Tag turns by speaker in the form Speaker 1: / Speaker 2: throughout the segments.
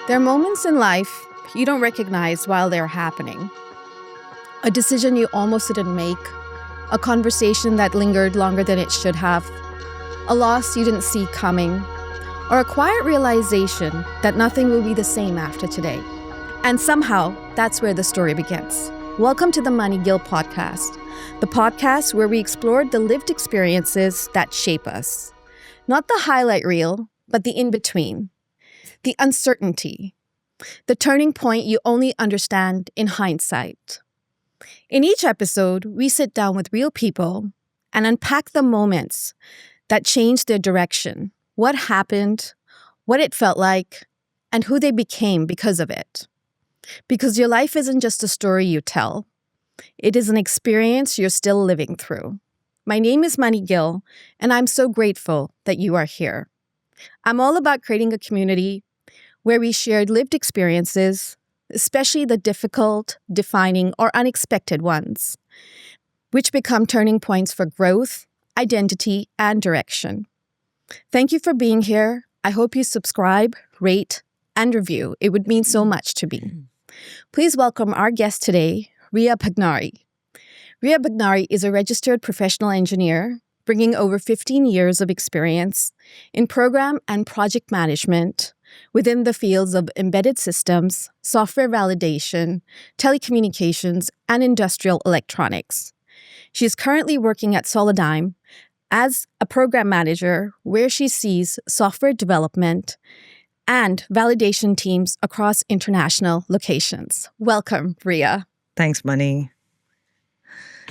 Speaker 1: There are moments in life you don't recognize while they're happening. A decision you almost didn't make, a conversation that lingered longer than it should have, a loss you didn't see coming, or a quiet realization that nothing will be the same after today. And somehow, that's where the story begins. Welcome to the Mani Gill Podcast, the podcast where we explore the lived experiences that shape us. Not the highlight reel, but the in-between. The uncertainty. The turning point you only understand in hindsight. In each episode, we sit down with real people and unpack the moments that changed their direction, what happened, what it felt like, and who they became because of it. Because your life isn't just a story you tell. It is an experience you're still living through. My name is Mani Gill, and I'm so grateful that you are here. I'm all about creating a community where we shared lived experiences, especially the difficult, defining, or unexpected ones, which become turning points for growth, identity, and direction. Thank you for being here. I hope you subscribe, rate, and review. It would mean so much to me. Please welcome our guest today, Riya Bhagnari. Riya Bhagnari is a registered professional engineer, bringing over 15 years of experience in program and project management within the fields of embedded systems, software validation, telecommunications, and industrial electronics. She is currently working at Solidigm as a program manager where she sees software development and validation teams across international locations. Welcome, Riya.
Speaker 2: Thanks, Mani.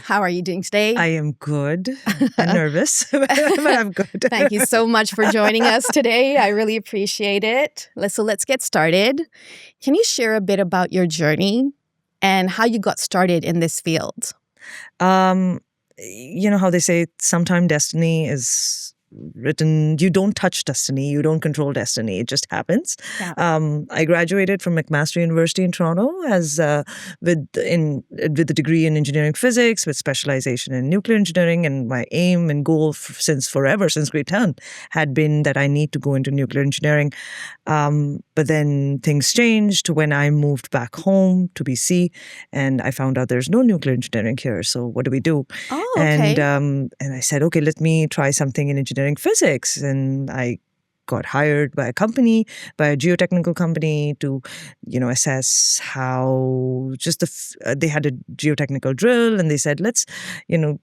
Speaker 1: How are you doing today?
Speaker 2: I am good. I'm nervous, but I'm good.
Speaker 1: Thank you so much for joining us today. I really appreciate it. So let's get started. Can you share a bit about your journey and how you got started in this field?
Speaker 2: You know how they say sometimes destiny is written, you don't touch destiny, you don't control destiny, it just happens.
Speaker 1: Yeah.
Speaker 2: I graduated from McMaster University in Toronto as with a degree in engineering physics with specialization in nuclear engineering, and my aim and goal since grade 10 had been that I need to go into nuclear engineering. But then things changed when I moved back home to BC, and I found out there's no nuclear engineering here. So what do we do?
Speaker 1: Oh, okay.
Speaker 2: And I said, okay, let me try something in engineering physics. And I got hired by a geotechnical company to, assess how they had a geotechnical drill, and they said,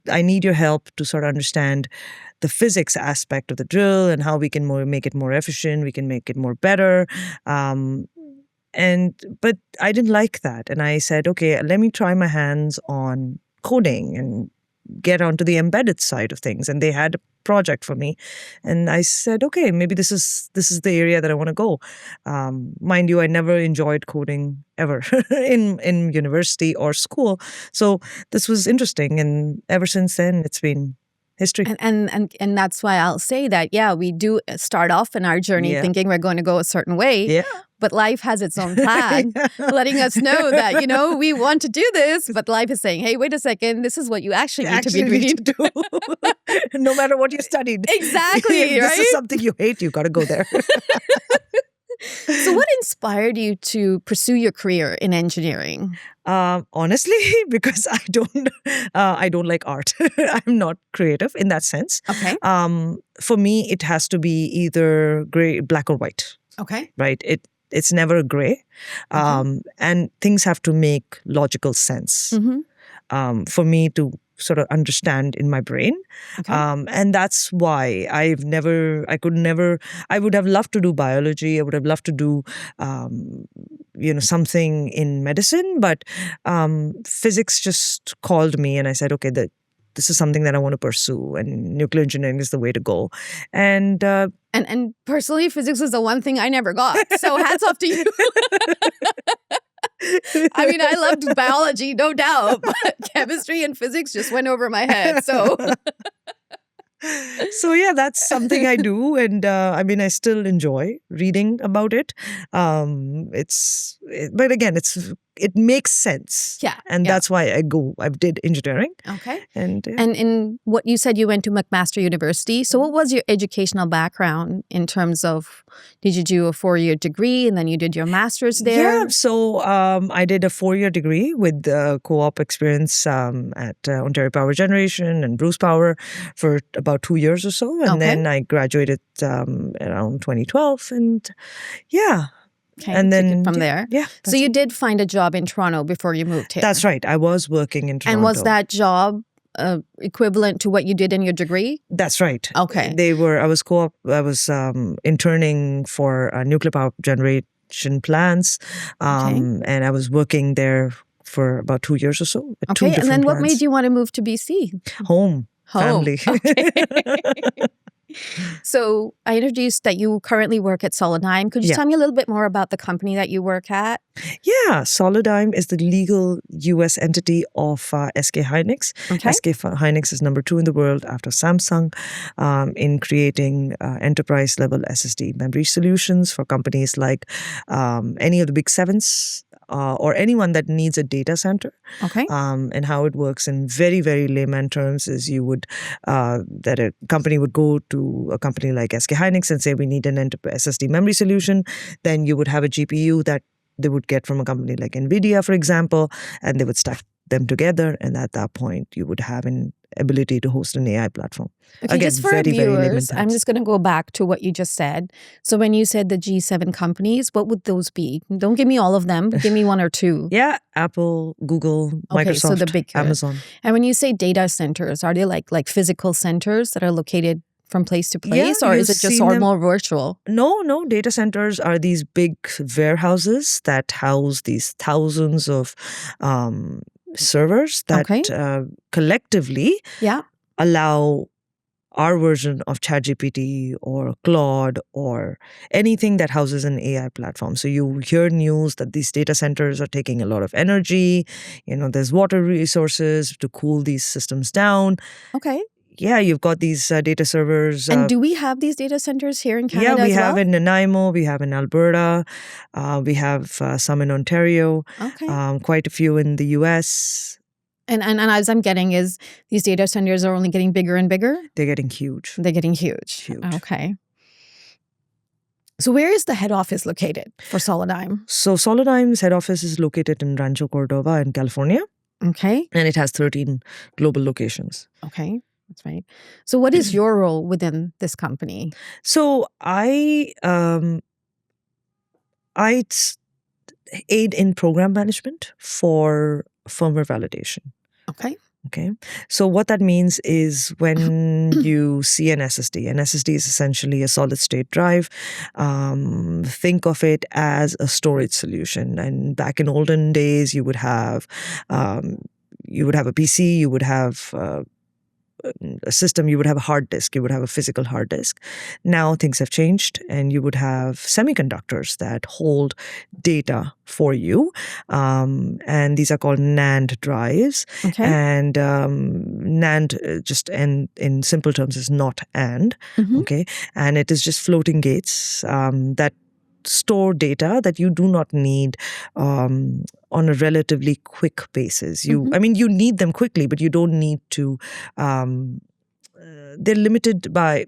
Speaker 2: I need your help to sort of understand the physics aspect of the drill and how we can make it more efficient, we can make it more better. But I didn't like that. And I said, okay, let me try my hands on coding and get onto the embedded side of things. And they had a project for me. And I said, okay, maybe this is the area that I want to go. Mind you, I never enjoyed coding ever in university or school. So this was interesting. And ever since then, it's been history.
Speaker 1: And that's why I'll say that, we do start off in our journey thinking we're going to go a certain way.
Speaker 2: Yeah.
Speaker 1: But life has its own plan, letting us know that, we want to do this, but life is saying, hey, wait a second, this is what you actually need to be doing.
Speaker 2: No matter what you studied.
Speaker 1: Exactly,
Speaker 2: if
Speaker 1: right?
Speaker 2: This is something you hate, you got to go there.
Speaker 1: So what inspired you to pursue your career in engineering?
Speaker 2: Honestly, because I don't like art. I'm not creative in that sense.
Speaker 1: Okay.
Speaker 2: For me, it has to be either black or white.
Speaker 1: Okay.
Speaker 2: Right? It's never gray. And things have to make logical sense for me to sort of understand in my brain.
Speaker 1: Okay.
Speaker 2: And that's why I would have loved to do biology. I would have loved to do, something in medicine, but physics just called me, and I said, okay, this is something that I want to pursue, and nuclear engineering is the way to go. And
Speaker 1: personally, physics is the one thing I never got. So hats off to you. I mean, I loved biology, no doubt, but chemistry and physics just went over my head. So
Speaker 2: that's something I do. And I still enjoy reading about it. It's but again, it makes sense.
Speaker 1: Yeah.
Speaker 2: And that's why I did engineering.
Speaker 1: Okay.
Speaker 2: And
Speaker 1: And in what you said, you went to McMaster University. So what was your educational background in terms of, did you do a 4-year degree and then you did your master's there?
Speaker 2: Yeah, so I did a 4-year degree with co-op experience at Ontario Power Generation and Bruce Power for about 2 years or so. And then I graduated around 2012 and yeah.
Speaker 1: Okay,
Speaker 2: and then
Speaker 1: from there.
Speaker 2: Yeah.
Speaker 1: So you did find a job in Toronto before you moved here.
Speaker 2: That's right. I was working in Toronto.
Speaker 1: And was that job equivalent to what you did in your degree?
Speaker 2: That's right.
Speaker 1: Okay.
Speaker 2: I was interning for nuclear power generation plants. And I was working there for about 2 years or so.
Speaker 1: Okay. And then what made you want to move to BC?
Speaker 2: Home. Family.
Speaker 1: Okay. So I introduced that you currently work at Solidigm. Could you tell me a little bit more about the company that you work at?
Speaker 2: Yeah, Solidigm is the legal U.S. entity of SK Hynix.
Speaker 1: Okay.
Speaker 2: SK Hynix is number 2 in the world after Samsung in creating enterprise-level SSD memory solutions for companies like any of the big sevens, or anyone that needs a data center.
Speaker 1: Okay.
Speaker 2: And how it works in very, very layman terms is that a company would go to a company like SK Hynix and say, we need an SSD memory solution. Then you would have a GPU that they would get from a company like NVIDIA, for example, and they would stack them together. And at that point, you would have an ability to host an AI platform.
Speaker 1: Okay,
Speaker 2: Again,
Speaker 1: just for our viewers, I'm just going to go back to what you just said. So when you said the G7 companies, what would those be? Don't give me all of them, but give me 1 or 2.
Speaker 2: Yeah, Apple, Google, Microsoft,
Speaker 1: so the big
Speaker 2: Amazon.
Speaker 1: And when you say data centers, are they like physical centers that are located from place to place, or is it just more virtual?
Speaker 2: No. Data centers are these big warehouses that house these thousands of servers that collectively allow our version of ChatGPT or Claude or anything that houses an AI platform. So you hear news that these data centers are taking a lot of energy. There's water resources to cool these systems down.
Speaker 1: Okay.
Speaker 2: Yeah, you've got these data servers.
Speaker 1: And do we have these data centers here in Canada?
Speaker 2: Yeah, we have in Nanaimo, we have in Alberta, we have some in Ontario, quite a few in the US.
Speaker 1: And as I'm getting is these data centers are only getting bigger and bigger?
Speaker 2: They're getting huge.
Speaker 1: They're getting huge. Okay. So where is the head office located for Solidigm?
Speaker 2: So Solidigm's head office is located in Rancho Cordova in California.
Speaker 1: Okay.
Speaker 2: And it has 13 global locations.
Speaker 1: Okay. That's right. So what is your role within this company?
Speaker 2: So I aid in program management for firmware validation. Okay. So what that means is when you see an SSD is essentially a solid state drive. Think of it as a storage solution. And back in olden days, you would have a PC, you would have a system, you would have a hard disk, you would have a physical hard disk. Now things have changed and you would have semiconductors that hold data for you. And these are called NAND drives.
Speaker 1: Okay.
Speaker 2: And NAND, just in simple terms, is not and. Okay. And it is just floating gates that store data that you do not need on a relatively quick basis. You need them quickly, but you don't need to. They're limited by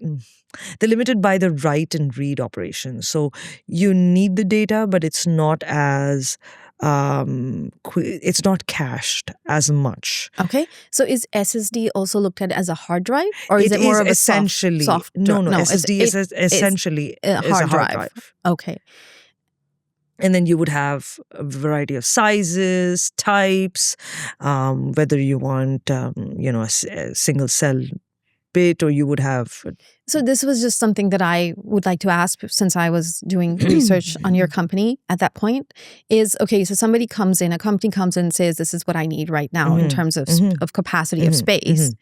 Speaker 2: the write and read operations. So you need the data, but it's not as it's not cached as much.
Speaker 1: Okay. So is SSD also looked at as a hard drive, or is it more of a
Speaker 2: essentially
Speaker 1: soft
Speaker 2: no, SSD is essentially a hard drive.
Speaker 1: Okay.
Speaker 2: And then you would have a variety of sizes, types, whether you want, a single cell bit, or you would have.
Speaker 1: So this was just something that I would like to ask, since I was doing research on your company at that point, is, okay, so a company comes in and says, this is what I need right now in terms of capacity of space.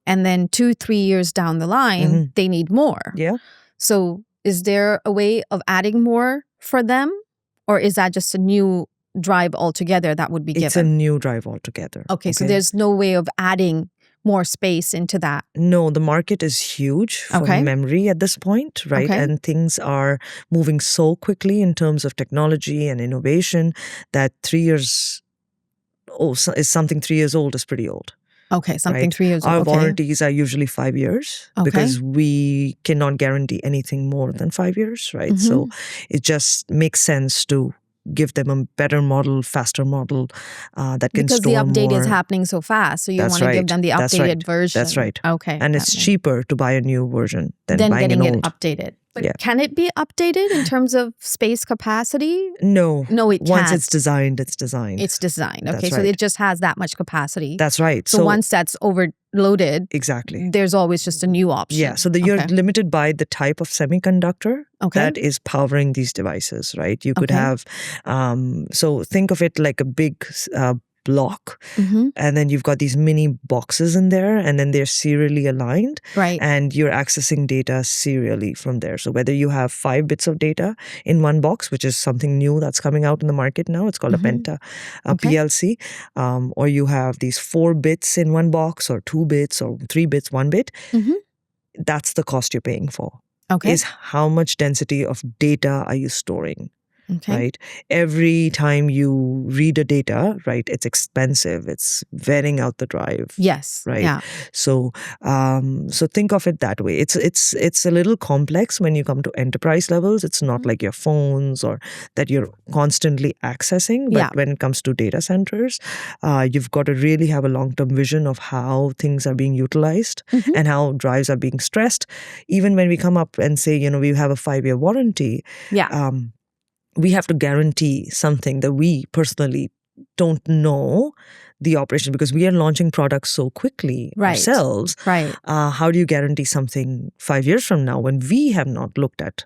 Speaker 1: And then 2-3 years down the line, they need more.
Speaker 2: Yeah.
Speaker 1: So is there a way of adding more for them? Or is that just a new drive altogether that would be given?
Speaker 2: It's a new drive altogether.
Speaker 1: Okay, so there's no way of adding more space into that?
Speaker 2: No, the market is huge for
Speaker 1: Okay.
Speaker 2: memory at this point, right?
Speaker 1: Okay.
Speaker 2: And things are moving so quickly in terms of technology and innovation that 3 years old is something 3 years old is pretty old.
Speaker 1: Okay, something
Speaker 2: Right.
Speaker 1: 3 years
Speaker 2: Our
Speaker 1: old. Okay.
Speaker 2: warranties are usually 5 years
Speaker 1: Okay.
Speaker 2: because we cannot guarantee anything more than 5 years, right? So it just makes sense to give them a better model, faster model that can
Speaker 1: Because the
Speaker 2: store
Speaker 1: update
Speaker 2: more.
Speaker 1: is happening so fast. So you
Speaker 2: That's
Speaker 1: want to give
Speaker 2: right.
Speaker 1: them the
Speaker 2: That's
Speaker 1: updated
Speaker 2: right.
Speaker 1: version.
Speaker 2: That's right.
Speaker 1: Okay.
Speaker 2: And it's cheaper to buy a new version than buying
Speaker 1: getting
Speaker 2: an
Speaker 1: it
Speaker 2: old.
Speaker 1: updated. But
Speaker 2: Yeah.
Speaker 1: can it be updated in terms of space capacity?
Speaker 2: No.
Speaker 1: No, it
Speaker 2: Once
Speaker 1: can't.
Speaker 2: it's designed, it's designed.
Speaker 1: It's designed. Okay,
Speaker 2: That's
Speaker 1: so
Speaker 2: right.
Speaker 1: it just has that much capacity.
Speaker 2: That's right.
Speaker 1: So once that's overloaded,
Speaker 2: exactly.
Speaker 1: there's always just a new option.
Speaker 2: Yeah. So you're limited by the type of semiconductor that is powering these devices, right? You could have, so think of it like a big block, and then you've got these mini boxes in there, and then they're serially aligned,
Speaker 1: Right.
Speaker 2: and you're accessing data serially from there. So whether you have 5 bits of data in one box, which is something new that's coming out in the market now, it's called a Penta PLC, or you have these 4 bits in one box, or 2 bits, or 3 bits, 1 bit, that's the cost you're paying for.
Speaker 1: Okay.
Speaker 2: Is how much density of data are you storing?
Speaker 1: Okay.
Speaker 2: Right? Every time you read a data, right, it's expensive. It's wearing out the drive.
Speaker 1: Yes.
Speaker 2: Right.
Speaker 1: Yeah.
Speaker 2: So, so think of it that way. It's a little complex when you come to enterprise levels. It's not like your phones or that you're constantly accessing. But when it comes to data centers, you've got to really have a long-term vision of how things are being utilized and how drives are being stressed. Even when we come up and say, we have a 5-year warranty.
Speaker 1: Yeah.
Speaker 2: We have to guarantee something that we personally don't know the operation because we are launching products so quickly ourselves.
Speaker 1: Right.
Speaker 2: How do you guarantee something 5 years from now when we have not looked at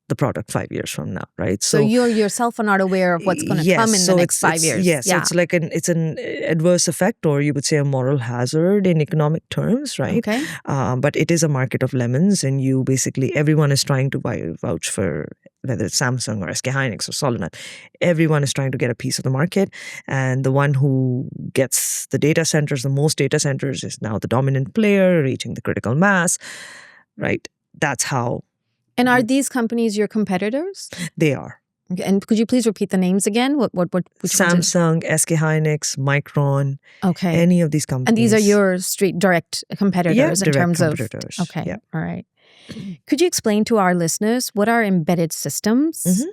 Speaker 2: the product 5 years from now, right?
Speaker 1: So you yourself are not aware of what's going to come in the next 5 years.
Speaker 2: Yes, so it's like it's an adverse effect, or you would say a moral hazard in economic terms, right?
Speaker 1: Okay.
Speaker 2: But it is a market of lemons, and you basically, everyone is trying to vouch for whether it's Samsung or SK Hynix or Solena. Everyone is trying to get a piece of the market, and the one who gets the data centers, the most data centers, is now the dominant player, reaching the critical mass, right? That's how.
Speaker 1: And are these companies your competitors?
Speaker 2: They are.
Speaker 1: And could you please repeat the names again? Which
Speaker 2: Samsung, SK Hynix, Micron, any of these companies.
Speaker 1: And these are your direct competitors in terms
Speaker 2: competitors.
Speaker 1: of... Okay, all right. Could you explain to our listeners what are embedded systems?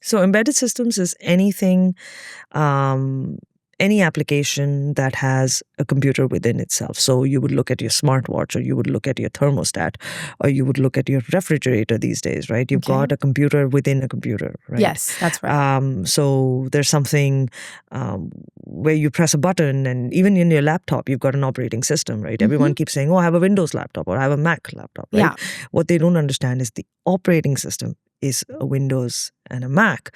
Speaker 2: So embedded systems is anything, any application that has a computer within itself. So you would look at your smartwatch, or you would look at your thermostat, or you would look at your refrigerator these days, right? You've got a computer within a computer, right?
Speaker 1: Yes, that's right.
Speaker 2: So there's something where you press a button, and even in your laptop, you've got an operating system, right? Everyone keeps saying, I have a Windows laptop, or I have a Mac laptop, right?
Speaker 1: Yeah.
Speaker 2: What they don't understand is the operating system is a Windows and a Mac.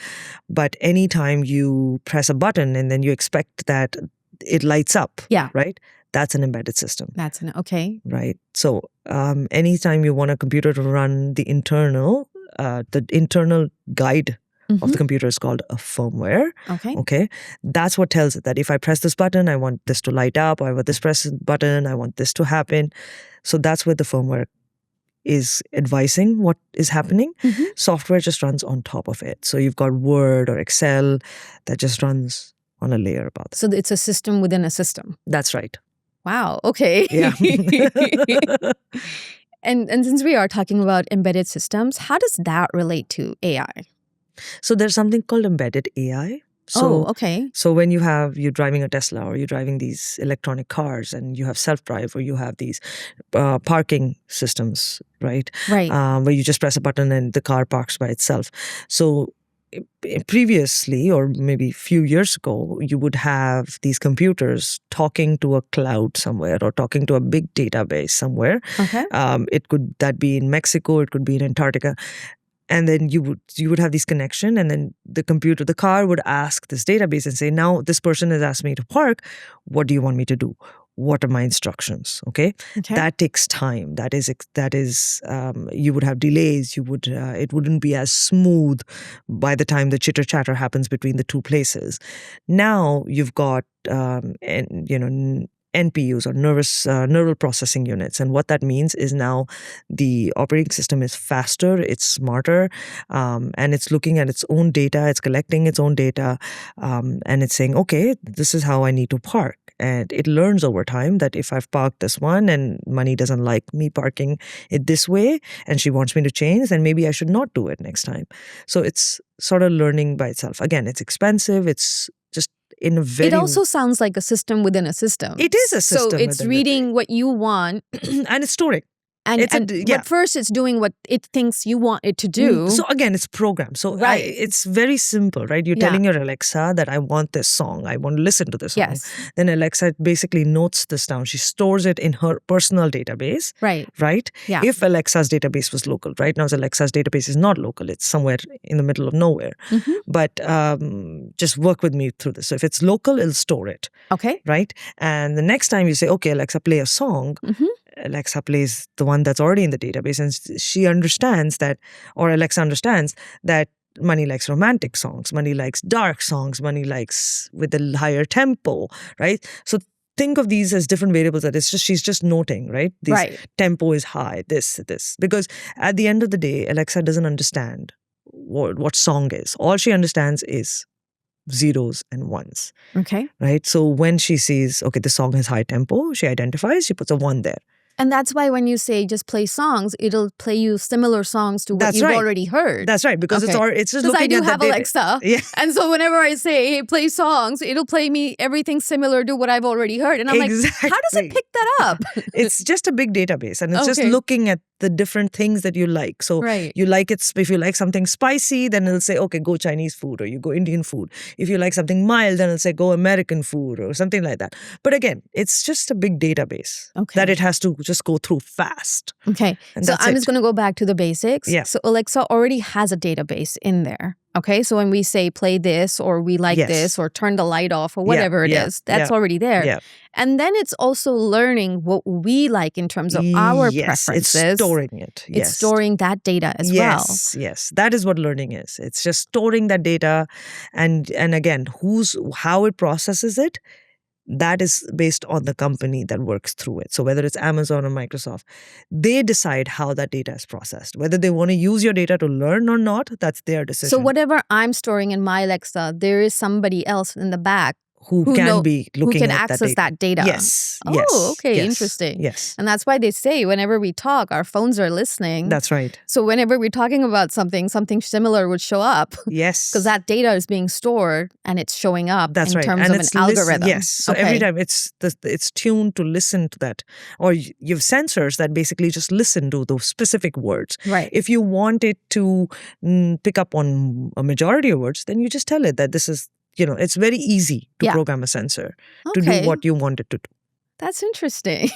Speaker 2: But anytime you press a button and then you expect that it lights up, right? That's an embedded system.
Speaker 1: Okay.
Speaker 2: Right. So anytime you want a computer to run the internal guide of the computer is called a firmware. Okay. That's what tells it that if I press this button, I want this to light up. Or I want this press button, I want this to happen. So that's where the firmware is advising what is happening. Software just runs on top of it. So you've got Word or Excel that just runs on a layer above that.
Speaker 1: So it's a system within a system.
Speaker 2: That's right.
Speaker 1: Wow. Okay.
Speaker 2: Yeah.
Speaker 1: And since we are talking about embedded systems, how does that relate to AI?
Speaker 2: So there's something called embedded AI. So,
Speaker 1: okay.
Speaker 2: So when you're driving a Tesla, or you're driving these electronic cars, and you have self-drive, or you have these parking systems, right?
Speaker 1: Right.
Speaker 2: Where you just press a button and the car parks by itself. So previously, or maybe a few years ago, you would have these computers talking to a cloud somewhere, or talking to a big database somewhere.
Speaker 1: Okay.
Speaker 2: It could be in Mexico, it could be in Antarctica. And then you would have this connection, and then the car would ask this database and say, now this person has asked me to park. What do you want me to do? What are my instructions? Okay. That takes time. That is you would have delays. It wouldn't be as smooth by the time the chitter chatter happens between the two places. Now you've got NPUs, or neural processing units. And what that means is now the operating system is faster, it's smarter, and it's looking at its own data, it's collecting its own data, and it's saying, okay, this is how I need to park. And it learns over time that if I've parked this one and Mani doesn't like me parking it this way and she wants me to change, then maybe I should not do it next time. So it's sort of learning by itself. Again, it's expensive. It's just in a very...
Speaker 1: It also sounds like a system within a system.
Speaker 2: It is a system.
Speaker 1: So it's reading what you want.
Speaker 2: And it's storing.
Speaker 1: But first it's doing what it thinks you want it to do.
Speaker 2: So again, it's programmed. So it's very simple, right? You're telling your Alexa that I want this song. I want to listen to this song.
Speaker 1: Yes.
Speaker 2: Then Alexa basically notes this down. She stores it in her personal database. Right?
Speaker 1: Yeah.
Speaker 2: If Alexa's database was local. Right now, Alexa's database is not local. It's somewhere in the middle of nowhere.
Speaker 1: Mm-hmm.
Speaker 2: But just work with me through this. So if it's local, it'll store it.
Speaker 1: Okay.
Speaker 2: Right? And the next time you say, okay, Alexa, play a song.
Speaker 1: Mm-hmm.
Speaker 2: Alexa plays the one that's already in the database, and she understands that, or Alexa understands that Mani likes romantic songs, Mani likes dark songs, Mani likes with a higher tempo, right? So think of these as different variables that she's just noting, right? Tempo is high, this. Because at the end of the day, Alexa doesn't understand what song is. All she understands is zeros and ones.
Speaker 1: Okay.
Speaker 2: Right? So when she sees, okay, the song has high tempo, she identifies, she puts a 1 there.
Speaker 1: And that's why when you say just play songs, it'll play you similar songs to what you've already heard.
Speaker 2: That's right, because it's just looking at the
Speaker 1: data. Because I do have Alexa.
Speaker 2: Yeah.
Speaker 1: And so whenever I say, hey, play songs, it'll play me everything similar to what I've already heard. And I'm like, how does it pick that up?
Speaker 2: It's just a big database, and it's just looking at the different things that you like. So you like it, if you like something spicy, then it'll say, okay, go Chinese food, or you go Indian food. If you like something mild, then it'll say, go American food, or something like that. But again, it's just a big database that it has to just go through fast.
Speaker 1: Okay.
Speaker 2: And
Speaker 1: so I'm just going to go back to the basics.
Speaker 2: Yeah.
Speaker 1: So Alexa already has a database in there. Okay. So when we say play this, or we like this, or turn the light off, or whatever it is, that's already there.
Speaker 2: Yeah.
Speaker 1: And then it's also learning what we like in terms of our preferences.
Speaker 2: It's storing it.
Speaker 1: It's storing that data as well.
Speaker 2: Yes. That is what learning is. It's just storing that data. And again, how it processes it, that is based on the company that works through it. So whether it's Amazon or Microsoft, they decide how that data is processed. Whether they want to use your data to learn or not, that's their decision.
Speaker 1: So whatever I'm storing in my Alexa, there is somebody else in the back
Speaker 2: who can be looking
Speaker 1: who can
Speaker 2: at
Speaker 1: access that data.
Speaker 2: Yes.
Speaker 1: Oh, okay. Interesting.
Speaker 2: Yes.
Speaker 1: And that's why they say whenever we talk, our phones are listening.
Speaker 2: That's right.
Speaker 1: So whenever we're talking about something similar would show up.
Speaker 2: Yes.
Speaker 1: Because that data is being stored and it's showing up in terms
Speaker 2: and
Speaker 1: of an algorithm.
Speaker 2: Yes. So every time it's tuned to listen to that. Or you have sensors that basically just listen to those specific words.
Speaker 1: Right.
Speaker 2: If you want it to pick up on a majority of words, then you just tell it that this is, it's very easy to program a sensor to do what you want it to do.
Speaker 1: That's interesting.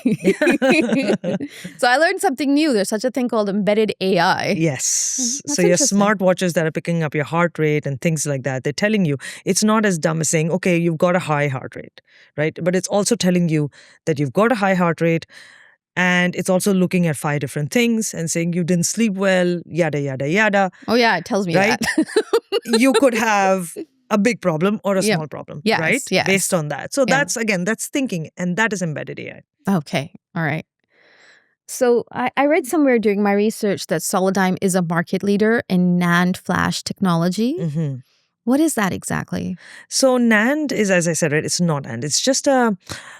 Speaker 1: So I learned something new. There's such a thing called embedded AI.
Speaker 2: Yes. So your smartwatches that are picking up your heart rate and things like that, they're telling you, it's not as dumb as saying, okay, you've got a high heart rate, right? But it's also telling you that you've got a high heart rate, and it's also looking at 5 different things and saying you didn't sleep well, yada, yada, yada.
Speaker 1: Oh yeah, it tells me that.
Speaker 2: You could have a big problem or a small problem, right?
Speaker 1: Yes.
Speaker 2: Based on that. So that's thinking, and that is embedded AI.
Speaker 1: Okay. All right. So I read somewhere during my research that Solidigm is a market leader in NAND flash technology.
Speaker 2: Mm-hmm.
Speaker 1: What is that exactly?
Speaker 2: So NAND is, as I said, right, it's not NAND. It's just a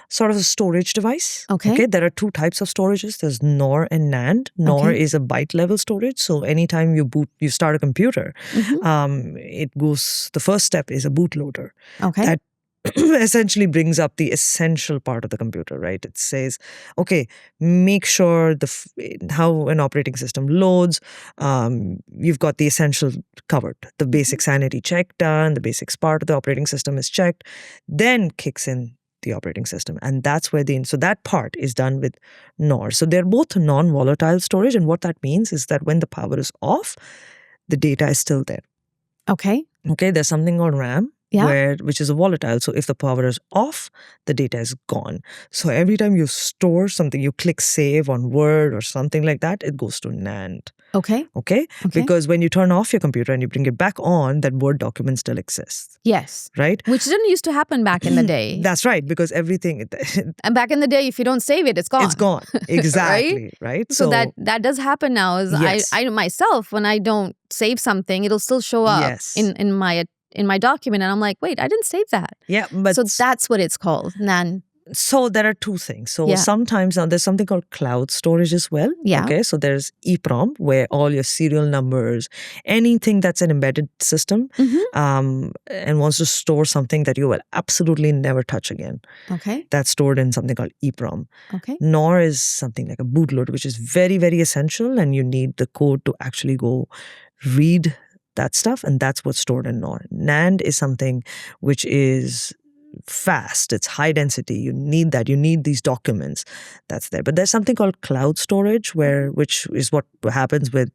Speaker 2: sort of a storage device.
Speaker 1: Okay.
Speaker 2: There are 2 types of storages. There's NOR and NAND. NOR is a byte level storage. So anytime you start a computer, the first step is a bootloader.
Speaker 1: Okay.
Speaker 2: That essentially brings up the essential part of the computer, right? It says, okay, make sure how an operating system loads. You've got the essential covered. The basic sanity check done. The basics part of the operating system is checked. Then kicks in the operating system. And that's where so that part is done with NOR. So they're both non-volatile storage. And what that means is that when the power is off, the data is still there.
Speaker 1: Okay.
Speaker 2: Okay, there's something called RAM.
Speaker 1: Yeah.
Speaker 2: which is a volatile. So if the power is off, the data is gone. So every time you store something, you click save on Word or something like that, it goes to NAND.
Speaker 1: Okay.
Speaker 2: Okay? Because when you turn off your computer and you bring it back on, that Word document still exists.
Speaker 1: Yes.
Speaker 2: Right?
Speaker 1: Which didn't used to happen back in the day.
Speaker 2: That's right, because everything...
Speaker 1: And back in the day, if you don't save it, it's gone.
Speaker 2: It's gone. Exactly. Right?
Speaker 1: So that does happen now. Is
Speaker 2: yes.
Speaker 1: I myself, when I don't save something, it'll still show up
Speaker 2: yes.
Speaker 1: in my document. And I'm like, wait, I didn't save that.
Speaker 2: Yeah. But
Speaker 1: so that's what it's called. NAND.
Speaker 2: So there are two things. So sometimes now there's something called cloud storage as well.
Speaker 1: Yeah.
Speaker 2: Okay. So there's EEPROM, where all your serial numbers, anything that's an embedded system, and wants to store something that you will absolutely never touch again.
Speaker 1: Okay.
Speaker 2: That's stored in something called EEPROM.
Speaker 1: Okay.
Speaker 2: NOR is something like a bootloader, which is very, very essential, and you need the code to actually go read that stuff, and that's what's stored in NOR. NAND is something which is fast, it's high density, you need that, you need these documents, that's there. But there's something called cloud storage, which is what happens with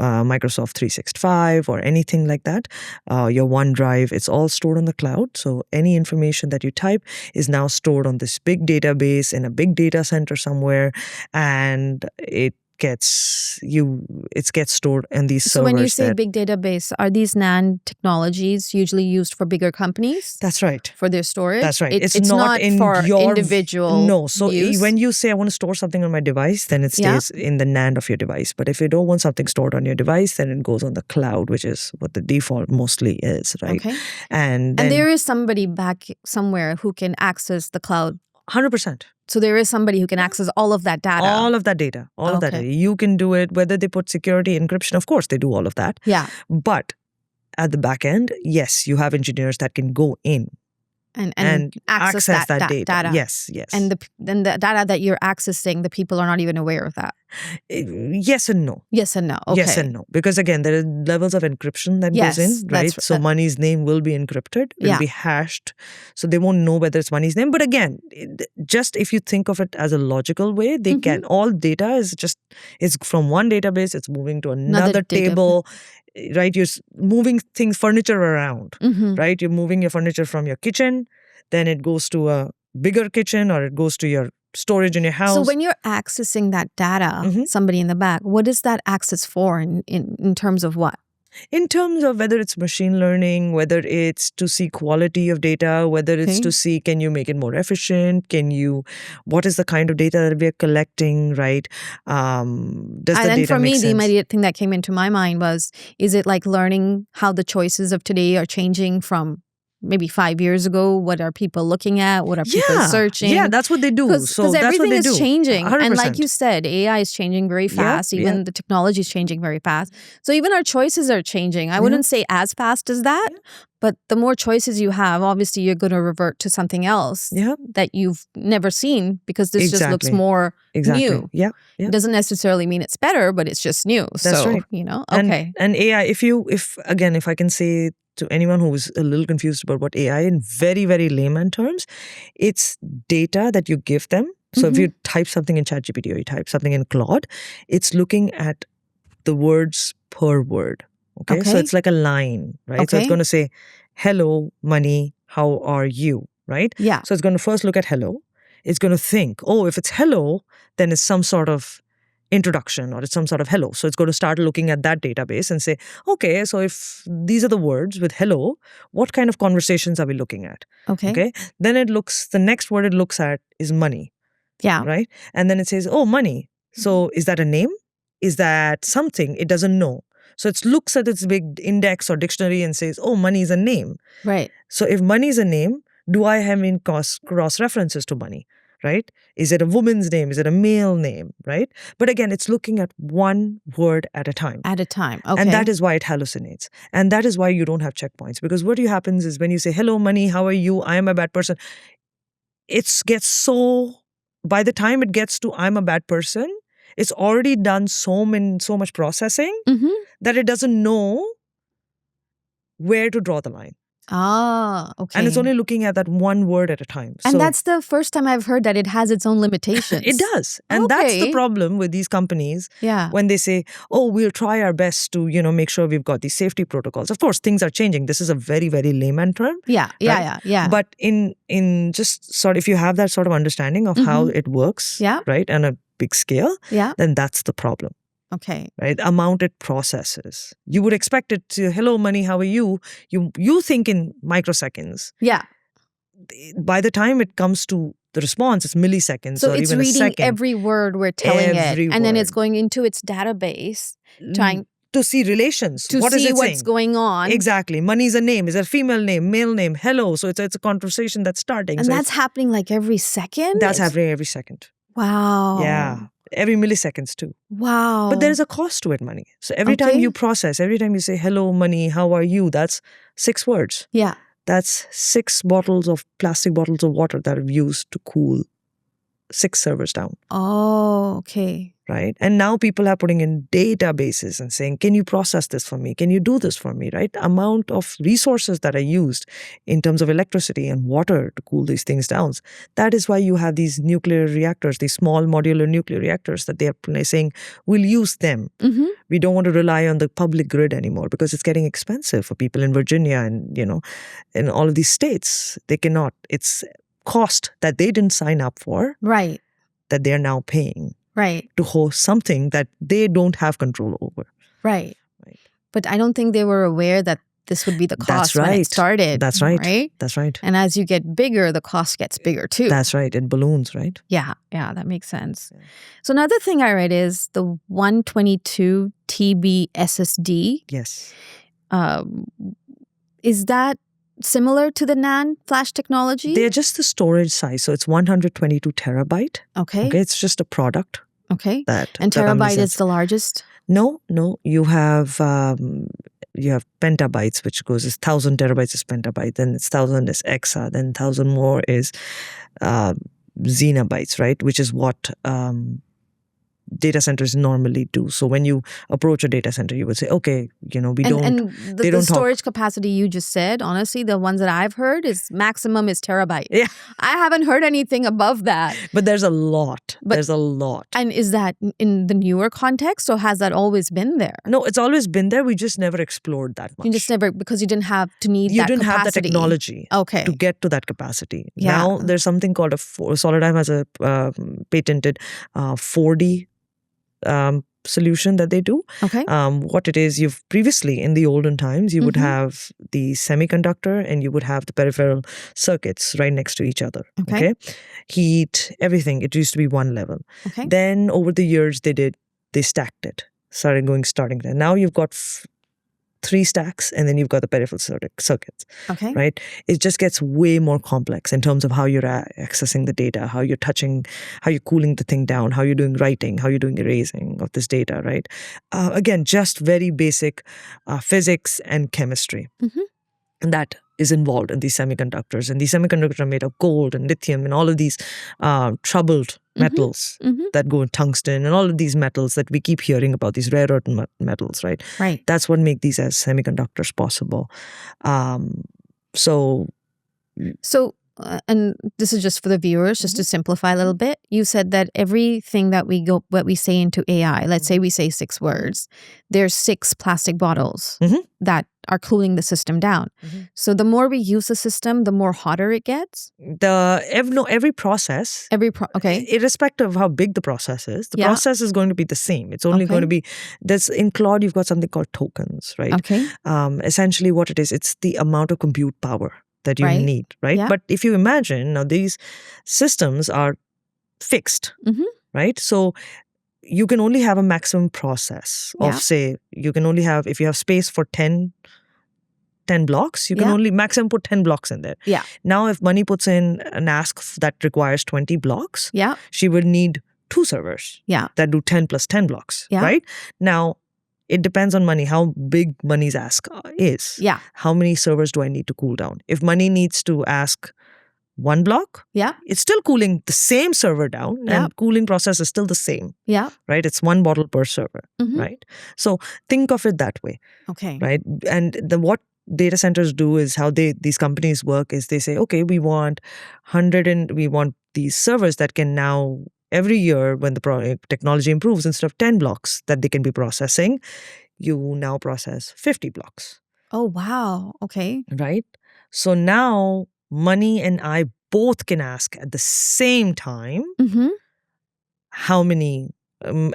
Speaker 2: Microsoft 365 or anything like that. Your OneDrive, it's all stored on the cloud, so any information that you type is now stored on this big database in a big data center somewhere, and it gets stored in these servers.
Speaker 1: So when you say big database, are these NAND technologies usually used for bigger companies?
Speaker 2: That's right.
Speaker 1: For their storage?
Speaker 2: That's right.
Speaker 1: It's not
Speaker 2: in
Speaker 1: for
Speaker 2: your
Speaker 1: individual
Speaker 2: No. So
Speaker 1: use?
Speaker 2: when you say I want to store something on my device, then it stays in the NAND of your device. But if you don't want something stored on your device, then it goes on the cloud, which is what the default mostly is, right?
Speaker 1: Okay.
Speaker 2: And
Speaker 1: there is somebody back somewhere who can access the cloud.
Speaker 2: 100%.
Speaker 1: So there is somebody who can access all of that data.
Speaker 2: All of that data. All of that data. You can do it, whether they put security, encryption, of course they do all of that.
Speaker 1: Yeah.
Speaker 2: But at the back end, yes, you have engineers that can go in and access that data. Yes.
Speaker 1: And the data that you're accessing, the people are not even aware of that.
Speaker 2: Yes and no.
Speaker 1: Yes and no. Okay.
Speaker 2: Yes and no. Because again, there are levels of encryption that goes in, right? So Mani's name will be encrypted. It will be hashed. So they won't know whether it's Mani's name. But again, just if you think of it as a logical way, they can. All data is from one database, it's moving to another table. Right, you're moving furniture around, right? You're moving your furniture from your kitchen, then it goes to a bigger kitchen, or it goes to your storage in your house.
Speaker 1: So when you're accessing that data, somebody in the back, what is that access for in terms of what?
Speaker 2: In terms of whether it's machine learning, whether it's to see quality of data, whether it's to see, can you make it more efficient? What is the kind of data that we're collecting, right? Does the data make sense? And for me,
Speaker 1: the immediate thing that came into my mind was, is it like learning how the choices of today are changing from maybe 5 years ago? What are people looking at? What are people searching?
Speaker 2: Yeah, that's what they do.
Speaker 1: Because everything is changing. 100%. And like you said, AI is changing very fast. Even the technology is changing very fast. So even our choices are changing. I wouldn't say as fast as that, but the more choices you have, obviously you're going to revert to something else that you've never seen, because this just looks more new.
Speaker 2: Yeah.
Speaker 1: It doesn't necessarily mean it's better, but it's just new.
Speaker 2: That's right.
Speaker 1: Okay.
Speaker 2: And AI, if I can say to anyone who is a little confused about what AI in very, very layman terms, it's data that you give them. So if you type something in ChatGPT or you type something in Claude, it's looking at the words per word. Okay. So it's like a line, right? Okay. So it's going to say, hello, Mani, how are you? Right?
Speaker 1: Yeah.
Speaker 2: So it's going to first look at hello. It's going to think, oh, if it's hello, then it's some sort of introduction, or it's some sort of hello. So it's going to start looking at that database and say, okay, so if these are the words with hello, what kind of conversations are we looking at? Okay. Then the next word it looks at is money.
Speaker 1: Yeah.
Speaker 2: Right? And then it says, oh, money. So is that a name? Is that something? It doesn't know. So it looks at its big index or dictionary and says, oh, money is a name.
Speaker 1: Right.
Speaker 2: So if money is a name, do I have in cross references to money? Right? Is it a woman's name? Is it a male name? Right? But again, it's looking at one word at a time.
Speaker 1: At a time. Okay.
Speaker 2: And that is why it hallucinates. And that is why you don't have checkpoints. Because what happens is when you say, hello, Mani, how are you? I am a bad person. By the time it gets to I'm a bad person, it's already done so much processing that it doesn't know where to draw the line.
Speaker 1: Okay.
Speaker 2: And it's only looking at that one word at a time.
Speaker 1: And that's the first time I've heard that it has its own limitations.
Speaker 2: It does. And that's the problem with these companies.
Speaker 1: Yeah.
Speaker 2: When they say, oh, we'll try our best to, make sure we've got these safety protocols. Of course, things are changing. This is a very, very layman term.
Speaker 1: Yeah.
Speaker 2: But in just sort of, if you have that sort of understanding of how it works, right, on a big scale, then that's the problem.
Speaker 1: Okay.
Speaker 2: Right? Amount it processes. You would expect it to, hello, money, how are you? You think in microseconds.
Speaker 1: Yeah.
Speaker 2: By the time it comes to the response, it's milliseconds or even a second.
Speaker 1: So it's reading every word we're telling it. And then it's going into its database, trying
Speaker 2: to see relations.
Speaker 1: To
Speaker 2: what
Speaker 1: see
Speaker 2: is it
Speaker 1: what's
Speaker 2: saying?
Speaker 1: going on.
Speaker 2: Exactly. Money is a name. Is it a female name, male name? Hello. So it's a conversation that's starting.
Speaker 1: And
Speaker 2: so
Speaker 1: that's happening like every second?
Speaker 2: That's happening every second.
Speaker 1: Wow.
Speaker 2: Yeah. Every milliseconds too.
Speaker 1: Wow.
Speaker 2: But there's a cost to it, money. So every time you process, every time you say, hello, money, how are you? That's 6 words.
Speaker 1: Yeah.
Speaker 2: That's 6 plastic bottles of water that are used to cool 6 servers down.
Speaker 1: Oh, okay.
Speaker 2: Right? And now people are putting in databases and saying, can you process this for me? Can you do this for me? Right? Amount of resources that are used in terms of electricity and water to cool these things down. That is why you have these nuclear reactors, these small modular nuclear reactors that they're saying, we'll use them.
Speaker 1: Mm-hmm.
Speaker 2: We don't want to rely on the public grid anymore because it's getting expensive for people in Virginia and, in all of these states. They cannot. It's cost that they didn't sign up for.
Speaker 1: Right.
Speaker 2: That they're now paying.
Speaker 1: Right.
Speaker 2: To host something that they don't have control over.
Speaker 1: Right. But I don't think they were aware that this would be the cost when it started.
Speaker 2: That's right.
Speaker 1: Right?
Speaker 2: That's right.
Speaker 1: And as you get bigger, the cost gets bigger too.
Speaker 2: That's right. It balloons, right?
Speaker 1: Yeah. Yeah, that makes sense. Yeah. So another thing I read is the 122 TB SSD.
Speaker 2: Yes.
Speaker 1: Is that similar to the NAND flash technology?
Speaker 2: They're just the storage size. So it's 122 terabyte.
Speaker 1: Okay.
Speaker 2: It's just a product.
Speaker 1: Okay. And terabyte is the largest?
Speaker 2: No. You have petabytes, which goes as 1,000 terabytes is petabyte. Then it's 1,000 is exa. Then 1,000 more is zettabytes, right? Which is what data centers normally do. So when you approach a data center, you would say, okay, we don't.
Speaker 1: And the storage capacity you just said, honestly, the ones that I've heard is maximum is terabyte.
Speaker 2: Yeah.
Speaker 1: I haven't heard anything above that.
Speaker 2: But there's a lot. There's a lot.
Speaker 1: And is that in the newer context or has that always been there?
Speaker 2: No, it's always been there. We just never explored that much.
Speaker 1: You just never, because you didn't have to need that capacity.
Speaker 2: You didn't have the technology to get to that capacity. Yeah. Now there's something called Solidigm has a patented 4D solution that they do.
Speaker 1: Okay.
Speaker 2: What it is, you've previously in the olden times, you would have the semiconductor and you would have the peripheral circuits right next to each other. Okay. Heat, everything. It used to be one level.
Speaker 1: Okay.
Speaker 2: Then over the years, they stacked it. Starting there. Now you've got 3 stacks and then you've got the peripheral circuits.
Speaker 1: Okay.
Speaker 2: Right? It just gets way more complex in terms of how you're accessing the data, how you're touching, how you're cooling the thing down, how you're doing writing, how you're doing erasing of this data, right? Again, just very basic physics and chemistry.
Speaker 1: Mm-hmm.
Speaker 2: And that is involved in these semiconductors. And these semiconductors are made of gold and lithium and all of these troubled metals that go in tungsten and all of these metals that we keep hearing about, these rare earth metals, right?
Speaker 1: Right.
Speaker 2: That's what makes these as semiconductors possible. So,
Speaker 1: and this is just for the viewers, just to simplify a little bit. You said that everything that we say into AI, let's say we say 6 words, there's 6 plastic bottles that are cooling the system down. So the more we use the system, the more hotter it gets?
Speaker 2: Every process, irrespective of how big the process is, the process is going to be the same. It's only going to be, in Claude, you've got something called tokens, right?
Speaker 1: Okay.
Speaker 2: Essentially what it is, it's the amount of compute power that you need, right? Yeah. But if you imagine, now these systems are fixed, right? So you can only have a maximum process of, say, you can only have, if you have space for 10 blocks, you can only maximum put 10 blocks in there.
Speaker 1: Yeah.
Speaker 2: Now, if Mani puts in an ask that requires 20 blocks, she would need 2 servers that do 10 plus 10 blocks, right? Now, it depends on Mani, how big Mani's ask is.
Speaker 1: Yeah.
Speaker 2: How many servers do I need to cool down? If Mani needs to ask 1 block, it's still cooling the same server down and cooling process is still the same. Yeah. Right? It's 1 bottle per server, right? So think of it that way.
Speaker 1: Okay.
Speaker 2: Right? And what data centers do is how these companies work is they say, okay, we want 100 and we want these servers that can now every year when the technology improves, instead of 10 blocks that they can be processing, you now process 50 blocks.
Speaker 1: Oh, wow. Okay.
Speaker 2: Right? So now Mani and I both can ask at the same time how many,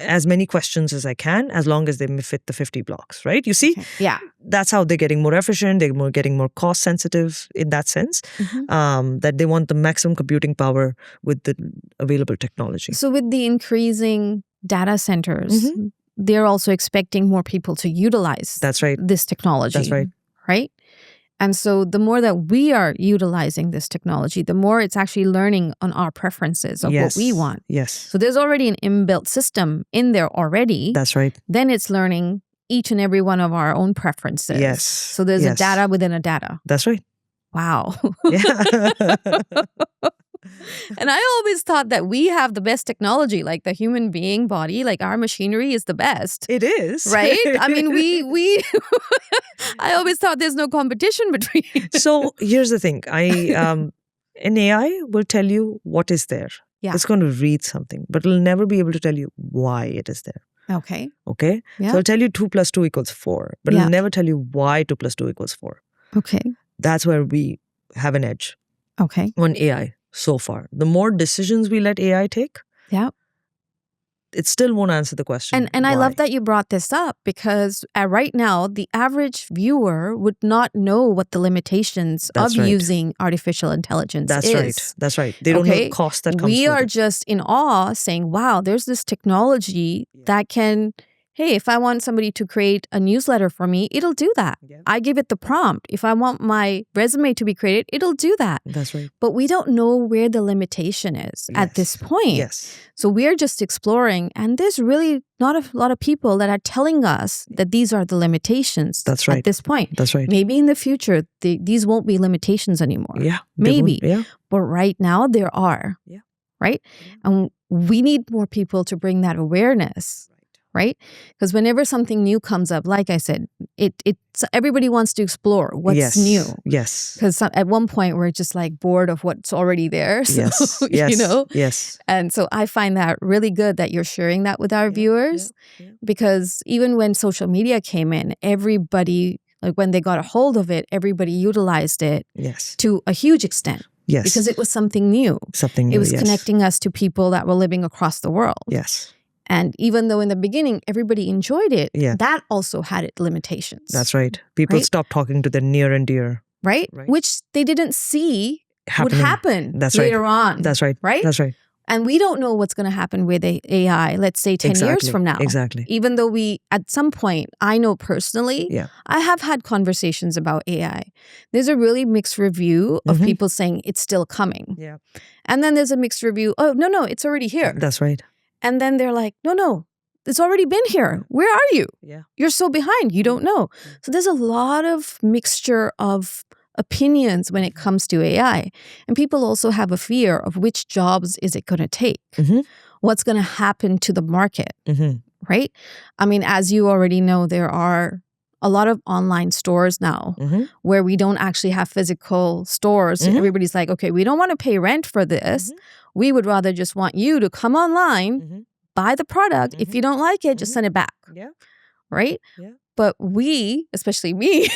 Speaker 2: as many questions as I can, as long as they fit the 50 blocks, right? You see?
Speaker 1: Okay. Yeah.
Speaker 2: That's how they're getting more efficient. They're getting more cost sensitive in that sense, that they want the maximum computing power with the available technology.
Speaker 1: So with the increasing data centers, they're also expecting more people to utilize this technology.
Speaker 2: That's right.
Speaker 1: Right? And so the more that we are utilizing this technology, the more it's actually learning on our preferences of what we want.
Speaker 2: Yes.
Speaker 1: So there's already an inbuilt system in there already.
Speaker 2: That's right.
Speaker 1: Then it's learning each and every one of our own preferences.
Speaker 2: Yes.
Speaker 1: So there's a data within a data.
Speaker 2: That's right.
Speaker 1: Wow.
Speaker 2: Yeah.
Speaker 1: And I always thought that we have the best technology, like the human being body, like our machinery is the best.
Speaker 2: It is.
Speaker 1: Right? I mean, we I always thought there's no competition between.
Speaker 2: So here's the thing. An AI will tell you what is there.
Speaker 1: Yeah.
Speaker 2: It's going to read something, but it'll never be able to tell you why it is there.
Speaker 1: Okay.
Speaker 2: Okay?
Speaker 1: Yeah.
Speaker 2: So it'll tell you 2 + 2 = 4, but it'll never tell you why 2 + 2 = 4.
Speaker 1: Okay.
Speaker 2: That's where we have an edge on AI so far. The more decisions we let AI take, it still won't answer the question.
Speaker 1: And
Speaker 2: why.
Speaker 1: I love that you brought this up, because right now, the average viewer would not know what the limitations of using artificial intelligence is.
Speaker 2: That's right. They don't know the cost that comes with it.
Speaker 1: We are just in awe saying, wow, there's this technology that can, hey, if I want somebody to create a newsletter for me, it'll do that. Yeah. I give it the prompt. If I want my resume to be created, it'll do that.
Speaker 2: That's right.
Speaker 1: But we don't know where the limitation is at this point.
Speaker 2: Yes.
Speaker 1: So we're just exploring, and there's really not a lot of people that are telling us that these are the limitations at this point.
Speaker 2: That's right.
Speaker 1: Maybe in the future, these won't be limitations anymore.
Speaker 2: Yeah.
Speaker 1: Maybe.
Speaker 2: Yeah.
Speaker 1: But right now, there are.
Speaker 2: Yeah.
Speaker 1: Right? And we need more people to bring that awareness. Right? Because whenever something new comes up, like I said, it's everybody wants to explore what's new.
Speaker 2: Yes.
Speaker 1: Because at one point we're just like bored of what's already there. So,
Speaker 2: yes.
Speaker 1: You know?
Speaker 2: Yes.
Speaker 1: And so I find that really good that you're sharing that with our viewers. Yeah. Because even when social media came in, everybody, like when they got a hold of it, everybody utilized it to a huge extent.
Speaker 2: Yes.
Speaker 1: Because it was something new. It was connecting us to people that were living across the world.
Speaker 2: Yes.
Speaker 1: And even though in the beginning everybody enjoyed it, that also had its limitations.
Speaker 2: That's right. People stopped talking to their near and dear.
Speaker 1: Right? Which they didn't see would happen later on.
Speaker 2: That's right.
Speaker 1: Right?
Speaker 2: That's right.
Speaker 1: And we don't know what's going to happen with AI, let's say 10 years from now.
Speaker 2: Exactly.
Speaker 1: Even though at some point, I know personally, I have had conversations about AI. There's a really mixed review of people saying it's still coming.
Speaker 2: Yeah.
Speaker 1: And then there's a mixed review, oh, no, it's already here.
Speaker 2: That's right.
Speaker 1: And then they're like, no, it's already been here. Where are you?
Speaker 2: Yeah.
Speaker 1: You're so behind. You don't know. So there's a lot of mixture of opinions when it comes to AI. And people also have a fear of which jobs is it going to take? What's going to happen to the market? Right? I mean, as you already know, there are a lot of online stores now where we don't actually have physical stores. Everybody's like, okay, we don't want to pay rent for this. We would rather just want you to come online, buy the product. If you don't like it, just send it back.
Speaker 2: Yeah.
Speaker 1: Right?
Speaker 2: Yeah.
Speaker 1: But we, especially me,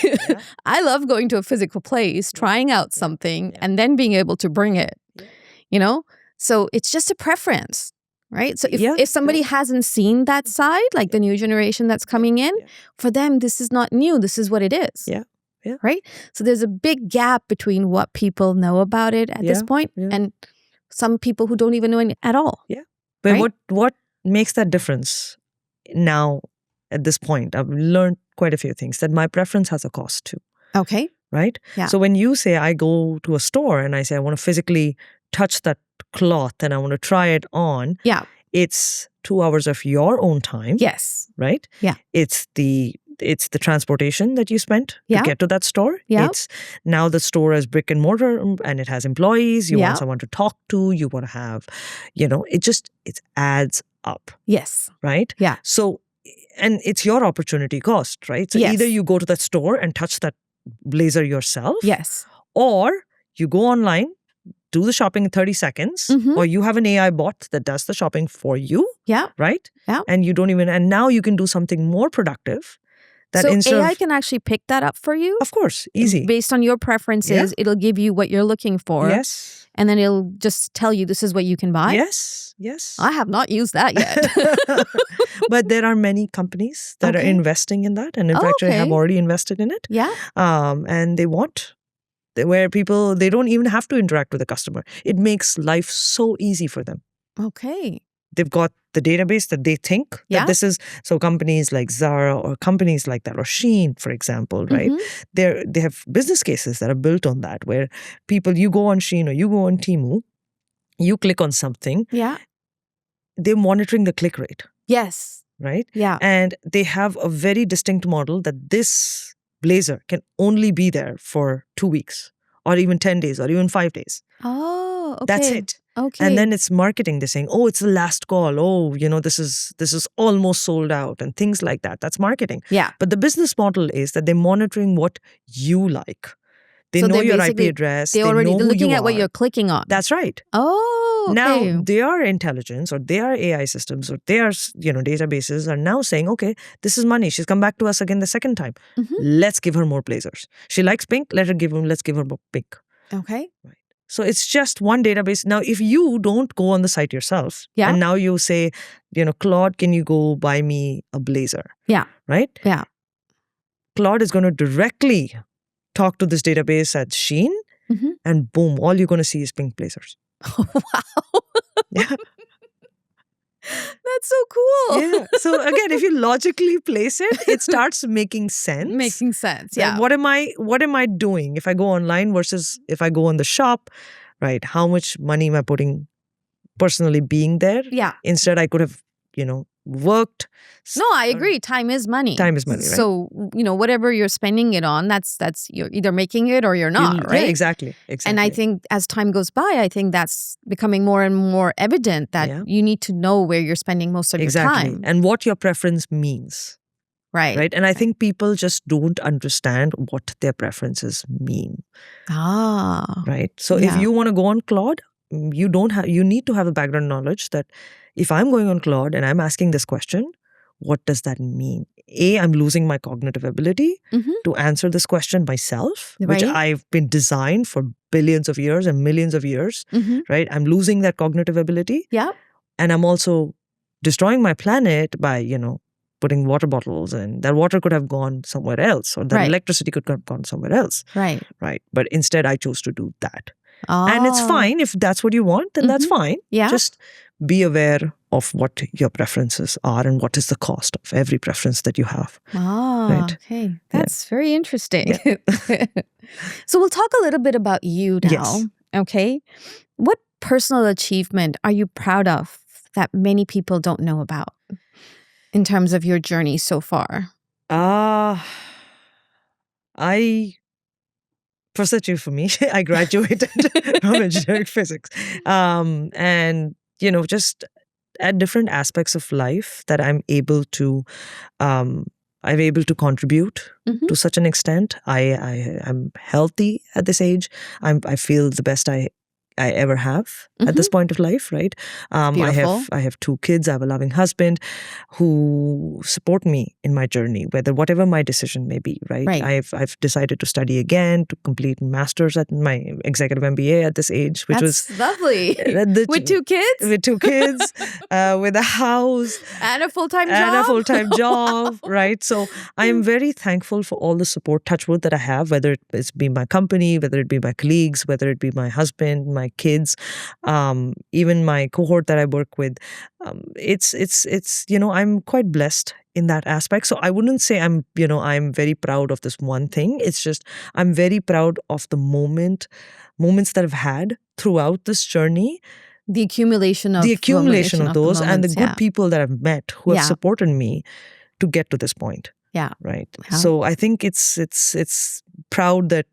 Speaker 1: I love going to a physical place, trying out something, and then being able to bring it. You know? So it's just a preference. Right? So if somebody hasn't seen that side, like the new generation that's coming in, for them, this is not new. This is what it is.
Speaker 2: Yeah. Yeah.
Speaker 1: Right? So there's a big gap between what people know about it at this point and some people who don't even know it at all.
Speaker 2: Yeah. But what makes that difference now at this point? I've learned quite a few things, that my preference has a cost too.
Speaker 1: Okay.
Speaker 2: Right?
Speaker 1: Yeah.
Speaker 2: So when you say I go to a store and I say I want to physically touch that cloth and I want to try it on.
Speaker 1: Yeah.
Speaker 2: It's 2 hours of your own time.
Speaker 1: Yes.
Speaker 2: Right?
Speaker 1: Yeah.
Speaker 2: It's the transportation that you spent to get to that store.
Speaker 1: Yeah.
Speaker 2: It's now the store has brick and mortar and it has employees. You want someone to talk to. You want to have, it adds up.
Speaker 1: Yes.
Speaker 2: Right?
Speaker 1: Yeah.
Speaker 2: So, and it's your opportunity cost, right? So either you go to that store and touch that blazer yourself.
Speaker 1: Yes.
Speaker 2: Or you go online, do the shopping in 30 seconds, or you have an AI bot that does the shopping for you.
Speaker 1: Yeah.
Speaker 2: Right?
Speaker 1: Yeah.
Speaker 2: And and now you can do something more productive. That
Speaker 1: So
Speaker 2: instead
Speaker 1: AI
Speaker 2: of,
Speaker 1: can actually pick that up for you?
Speaker 2: of course, easy.
Speaker 1: Based on your preferences, it'll give you what you're looking for.
Speaker 2: Yes.
Speaker 1: And then it'll just tell you this is what you can buy?
Speaker 2: Yes. Yes.
Speaker 1: I have not used that yet.
Speaker 2: But there are many companies that are investing in that. And in fact, I have already invested in it.
Speaker 1: Yeah.
Speaker 2: And where people, they don't even have to interact with the customer. It makes life so easy for them.
Speaker 1: Okay.
Speaker 2: They've got the database that they think that this is, so companies like Zara or companies like that, or Shein, for example, right? They have business cases that are built on that, where you go on Shein or you go on Temu, you click on something.
Speaker 1: Yeah.
Speaker 2: They're monitoring the click rate.
Speaker 1: Yes.
Speaker 2: Right?
Speaker 1: Yeah.
Speaker 2: And they have a very distinct model that this blazer can only be there for 2 weeks or even 10 days or even 5 days.
Speaker 1: Oh, okay.
Speaker 2: That's it.
Speaker 1: Okay.
Speaker 2: And then it's marketing. They're saying, oh, it's the last call. Oh, this is almost sold out and things like that. That's marketing.
Speaker 1: Yeah.
Speaker 2: But the business model is that they're monitoring what you like. They know your IP address.
Speaker 1: They're looking at what you're clicking on.
Speaker 2: That's right.
Speaker 1: Oh, okay.
Speaker 2: Now, their intelligence or their AI systems or their databases are now saying, okay, this is Mani. She's come back to us again the second time. Let's give her more blazers. She likes pink. Let's give her more pink.
Speaker 1: Okay.
Speaker 2: Right. So it's just one database. Now, if you don't go on the site yourself, and now you say, Claude, can you go buy me a blazer?
Speaker 1: Yeah.
Speaker 2: Right?
Speaker 1: Yeah.
Speaker 2: Claude is going to directly talk to this database at Shein, and boom, all you're going to see is pink blazers.
Speaker 1: Wow.
Speaker 2: Yeah.
Speaker 1: That's so cool.
Speaker 2: Yeah. So again, if you logically place it, it starts making sense.
Speaker 1: Making sense. Yeah.
Speaker 2: What am I doing if I go online versus if I go on the shop, right? How much money am I putting personally being there?
Speaker 1: Yeah.
Speaker 2: Instead, I could have, worked.
Speaker 1: No, I agree. Time is money.
Speaker 2: Time is money, right?
Speaker 1: So, whatever you're spending it on, that's you're either making it or you're not, right?
Speaker 2: Yeah, exactly.
Speaker 1: And I think as time goes by, I think that's becoming more and more evident that you need to know where you're spending most of your time.
Speaker 2: And what your preference means. Right. And I think people just don't understand what their preferences mean. Right. So if you want to go on Claude, you need to have a background knowledge that if I'm going on Claude and I'm asking this question, what does that mean? A, I'm losing my cognitive ability to answer this question myself, which I've been designed for billions of years and millions of years, right? I'm losing that cognitive ability.
Speaker 1: Yeah.
Speaker 2: And I'm also destroying my planet by, putting water bottles, and that water could have gone somewhere else, or that electricity could have gone somewhere else.
Speaker 1: Right.
Speaker 2: Right. But instead I chose to do that. And it's fine. If that's what you want, then that's fine.
Speaker 1: Yeah.
Speaker 2: Just be aware of what your preferences are and what is the cost of every preference that you have.
Speaker 1: Okay. That's very interesting. Yeah. So we'll talk a little bit about you now.
Speaker 2: Yes.
Speaker 1: Okay. What personal achievement are you proud of that many people don't know about in terms of your journey so far?
Speaker 2: First for me, I graduated from engineering physics. And, just at different aspects of life that I'm able to contribute to such an extent. I am healthy at this age. I feel the best I ever have at this point of life, right? I have 2 kids. I have a loving husband who support me in my journey, whatever my decision may be, right? I've decided to study again, to complete master's at my executive MBA at this age, which was
Speaker 1: lovely. With 2 kids?
Speaker 2: With 2 kids, with a house.
Speaker 1: And a full-time job.
Speaker 2: Right? So I am very thankful for all the support, touch wood, that I have, whether it's be my company, whether it be my colleagues, whether it be my husband, my kids, even my cohort that I work with. It's I'm quite blessed in that aspect. So I wouldn't say I'm very proud of this one thing. It's just I'm very proud of the moments that I've had throughout this journey.
Speaker 1: The accumulation of
Speaker 2: those and the good people that I've met who have supported me to get to this point.
Speaker 1: Yeah.
Speaker 2: Right.
Speaker 1: Wow.
Speaker 2: So I think it's proud that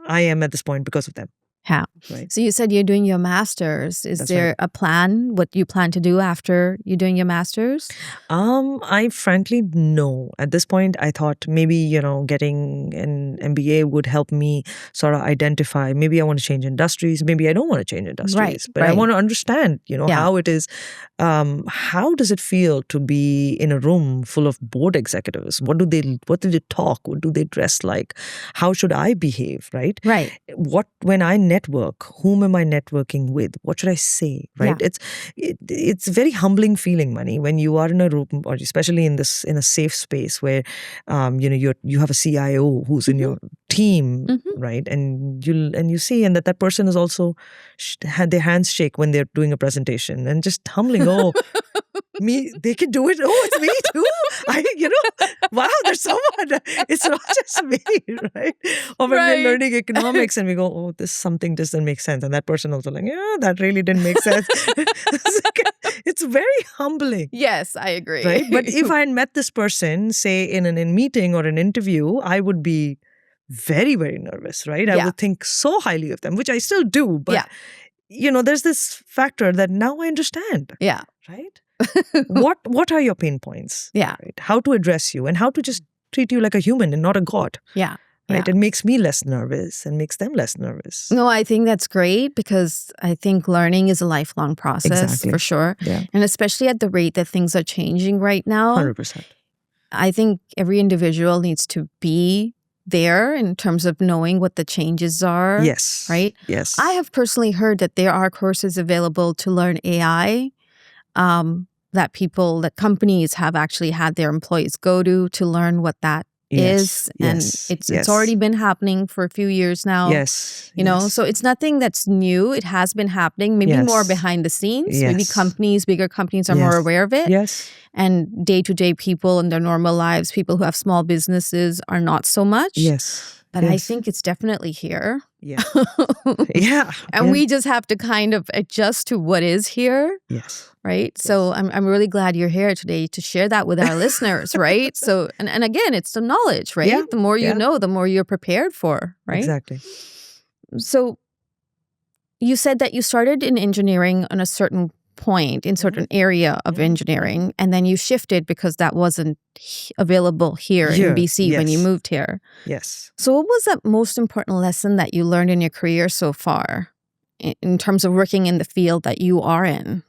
Speaker 2: I am at this point because of them.
Speaker 1: Yeah.
Speaker 2: Right.
Speaker 1: So you said you're doing your master's. Is
Speaker 2: That's
Speaker 1: there
Speaker 2: right.
Speaker 1: a plan, what you plan to do after you're doing your master's?
Speaker 2: I frankly no. At this point, I thought maybe, getting an MBA would help me sort of identify, maybe I want to change industries, maybe I don't want to change industries, but I
Speaker 1: right.
Speaker 2: want to understand,
Speaker 1: Yeah.
Speaker 2: how it is. How does it feel to be in a room full of board executives? What do they talk? What do they dress like? How should I behave, right?
Speaker 1: Right.
Speaker 2: When I network, whom am I networking with? What should I say, right?
Speaker 1: Yeah.
Speaker 2: It's a very humbling feeling, Mani, when you are in a room, or especially in a safe space where you have a CIO who's in your team, right? And you see, and that person is also had their hands shake when they're doing a presentation, and just humbling. Oh, me, they can do it. Oh, it's me too. Wow, there's someone. It's not just me, right? Or when we're learning economics and we go, oh, this something doesn't make sense, and that person also like, yeah, that really didn't make sense. It's very humbling.
Speaker 1: Yes, I agree.
Speaker 2: Right? But if I had met this person, say in a meeting or an interview, I would be very, very nervous, right? I would think so highly of them, which I still do. But, there's this factor that now I understand.
Speaker 1: Yeah.
Speaker 2: Right? What are your pain points?
Speaker 1: Yeah.
Speaker 2: Right? How to address you and how to just treat you like a human and not a god.
Speaker 1: Yeah.
Speaker 2: Right? It makes me less nervous and makes them less nervous.
Speaker 1: No, I think that's great because I think learning is a lifelong process for sure.
Speaker 2: Yeah.
Speaker 1: And especially at the rate that things are changing right now.
Speaker 2: 100%.
Speaker 1: I think every individual needs to be there in terms of knowing what the changes are.
Speaker 2: Yes.
Speaker 1: Right?
Speaker 2: Yes.
Speaker 1: I have personally heard that there are courses available to learn AI that companies have actually had their employees go to learn what that is. And it's already been happening for a few years now.
Speaker 2: Yes.
Speaker 1: So it's nothing that's new. It has been happening, maybe more behind the scenes. Maybe bigger companies are more aware of it.
Speaker 2: Yes.
Speaker 1: And day-to-day people in their normal lives, people who have small businesses are not so much.
Speaker 2: Yes.
Speaker 1: But I think it's definitely here.
Speaker 2: Yeah. Yeah.
Speaker 1: And we just have to kind of adjust to what is here.
Speaker 2: Yes.
Speaker 1: Right. Yes. So I'm really glad you're here today to share that with our listeners. Right. So, and again, it's the knowledge, right? Yeah. The more you know, the more you're prepared for. Right.
Speaker 2: Exactly.
Speaker 1: So you said that you started in engineering on a certain point in certain area of engineering, and then you shifted because that wasn't available here in BC when you moved here.
Speaker 2: Yes.
Speaker 1: So what was the most important lesson that you learned in your career so far in terms of working in the field that you are in?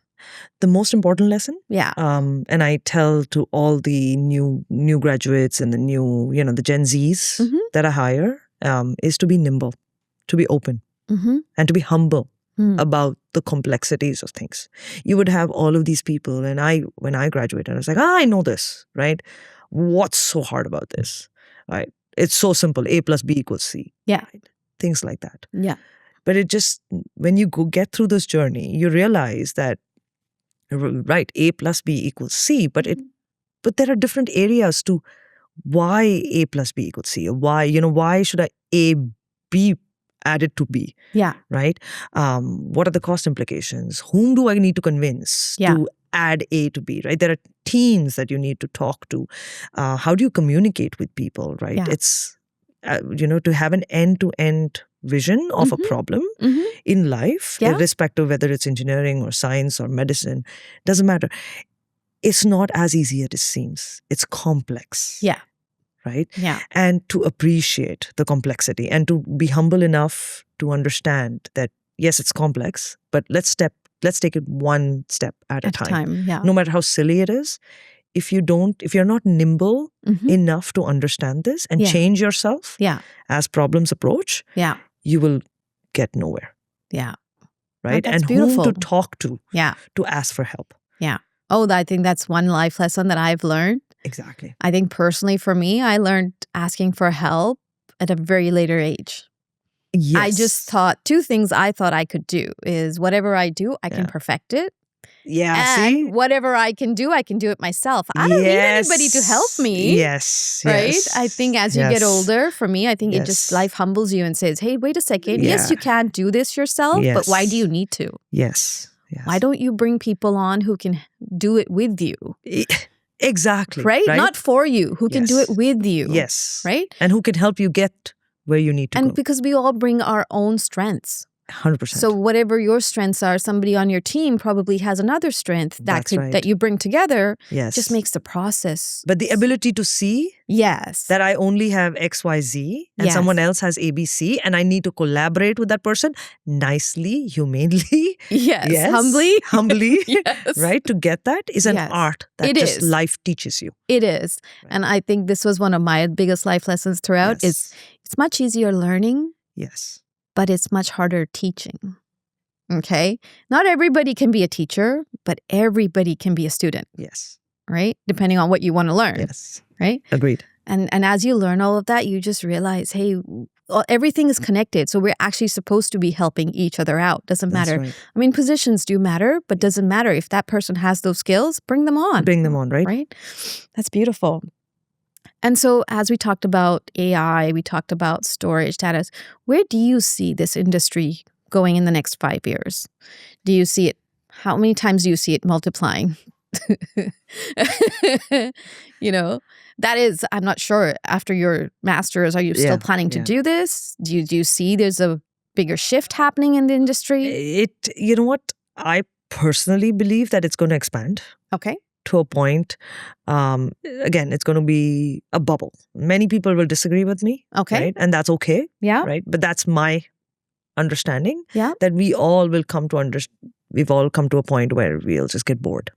Speaker 2: The most important lesson?
Speaker 1: Yeah.
Speaker 2: And I tell to all the new graduates and the Gen Zs that I hire, is to be nimble, to be open, and to be humble about the complexities of things. You would have all of these people, and when I graduated, I was like, I know this, right? What's so hard about this, right? It's so simple. A plus B equals C.
Speaker 1: Yeah.
Speaker 2: Right? Things like that.
Speaker 1: Yeah.
Speaker 2: But it just, when you get through this journey, you realize that, right, A plus B equals C, but there are different areas to why A plus B equals C, or why should A be added to B?
Speaker 1: Yeah.
Speaker 2: Right? What are the cost implications? Whom do I need to convince to add A to B, right? There are teams that you need to talk to. How do you communicate with people, right?
Speaker 1: Yeah.
Speaker 2: It's, to have an end-to-end vision of a problem in life, irrespective of whether it's engineering or science or medicine, doesn't matter. It's not as easy as it seems. It's complex.
Speaker 1: Yeah.
Speaker 2: Right?
Speaker 1: Yeah.
Speaker 2: And to appreciate the complexity and to be humble enough to understand that, yes, it's complex, but let's take it one step at a time.
Speaker 1: Yeah.
Speaker 2: No matter how silly it is, if you're not nimble enough to understand this and change yourself as problems approach, you will get nowhere.
Speaker 1: Yeah.
Speaker 2: Right?
Speaker 1: Oh, that's
Speaker 2: and
Speaker 1: beautiful.
Speaker 2: whom to talk to
Speaker 1: to
Speaker 2: ask for help.
Speaker 1: Yeah. Oh, I think that's one life lesson that I've learned.
Speaker 2: Exactly.
Speaker 1: I think personally for me, I learned asking for help at a very later age.
Speaker 2: Yes.
Speaker 1: I just thought two things I thought I could do is whatever I do, I can perfect it.
Speaker 2: Yeah,
Speaker 1: and
Speaker 2: see?
Speaker 1: whatever I can do, I can do it myself. I don't need anybody to help me.
Speaker 2: Yes.
Speaker 1: Right?
Speaker 2: Yes.
Speaker 1: I think as you get older, for me, I think it just life humbles you and says, hey, wait a second. Yes, you can do this yourself, but why do you need to?
Speaker 2: Yes.
Speaker 1: Why don't you bring people on who can do it with you?
Speaker 2: Exactly.
Speaker 1: Right? Not for you, who can do it with you.
Speaker 2: Yes.
Speaker 1: Right?
Speaker 2: And who can help you get where you need to go.
Speaker 1: And because we all bring our own strengths.
Speaker 2: 100%.
Speaker 1: So whatever your strengths are, somebody on your team probably has another strength that you bring together.
Speaker 2: Yes.
Speaker 1: Just makes the process.
Speaker 2: But the ability to see
Speaker 1: Yes.
Speaker 2: that I only have XYZ and someone else has ABC and I need to collaborate with that person nicely, humanely.
Speaker 1: Yes.
Speaker 2: Humbly.
Speaker 1: Yes.
Speaker 2: Right? To get that is an art that
Speaker 1: It
Speaker 2: just
Speaker 1: is.
Speaker 2: life teaches you.
Speaker 1: It is.
Speaker 2: Right.
Speaker 1: And I think this was one of my biggest life lessons throughout is it's much easier learning.
Speaker 2: Yes.
Speaker 1: But it's much harder teaching. Okay? Not everybody can be a teacher, but everybody can be a student.
Speaker 2: Yes.
Speaker 1: Right? Depending on what you want to learn.
Speaker 2: Yes.
Speaker 1: Right?
Speaker 2: Agreed.
Speaker 1: And as you learn all of that, you just realize, hey, everything is connected. So we're actually supposed to be helping each other out. Doesn't matter.
Speaker 2: Right.
Speaker 1: I mean, positions do matter, but doesn't matter. If that person has those skills, bring them on.
Speaker 2: Bring them on, right?
Speaker 1: Right? That's beautiful. And so as we talked about AI, we talked about storage data, where do you see this industry going in the next 5 years? Do you see it? How many times do you see it multiplying? That is, I'm not sure, after your master's, are you still planning to do this? Do you see there's a bigger shift happening in the industry?
Speaker 2: You know what? I personally believe that it's going to expand.
Speaker 1: Okay.
Speaker 2: To a point. Again, it's going to be a bubble. Many people will disagree with me.
Speaker 1: Okay.
Speaker 2: Right? And that's okay.
Speaker 1: Yeah.
Speaker 2: Right? But that's my understanding.
Speaker 1: Yeah.
Speaker 2: That we all will come to we've all come to a point where we'll just get bored.